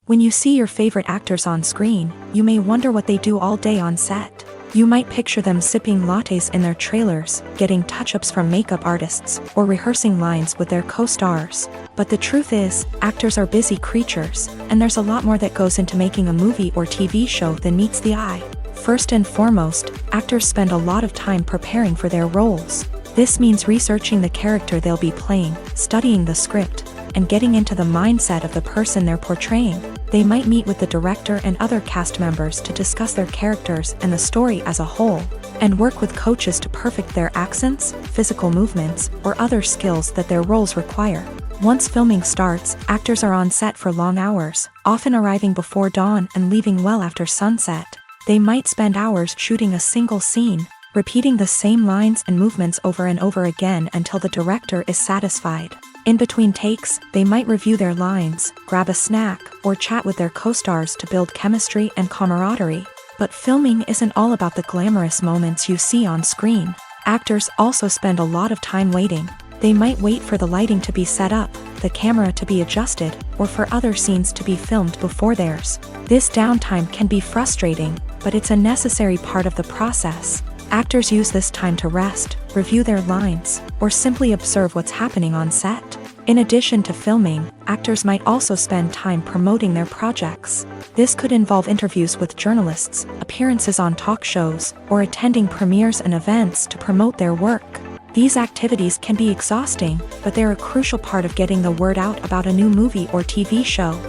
When you see your favorite actors on screen, you may wonder what they do all day on set. You might picture them sipping lattes in their trailers, getting touch-ups from makeup artists, or rehearsing lines with their co-stars. But the truth is, actors are busy creatures, and there's a lot more that goes into making a movie or TV show than meets the eye. First and foremost, actors spend a lot of time preparing for their roles. This means researching the character they'll be playing, studying the script, and getting into the mindset of the person they're portraying. They might meet with the director and other cast members to discuss their characters and the story as a whole, and work with coaches to perfect their accents, physical movements, or other skills that their roles require. Once filming starts, actors are on set for long hours, often arriving before dawn and leaving well after sunset. They might spend hours shooting a single scene, repeating the same lines and movements over and over again until the director is satisfied. In between takes, they might review their lines, grab a snack, or chat with their co-stars to build chemistry and camaraderie. But filming isn't all about the glamorous moments you see on screen. Actors also spend a lot of time waiting. They might wait for the lighting to be set up, the camera to be adjusted, or for other scenes to be filmed before theirs. This downtime can be frustrating, but it's a necessary part of the process. Actors use this time to rest, review their lines, or simply observe what's happening on set. In addition to filming, actors might also spend time promoting their projects. This could involve interviews with journalists, appearances on talk shows, or attending premieres and events to promote their work. These activities can be exhausting, but they're a crucial part of getting the word out about a new movie or TV show.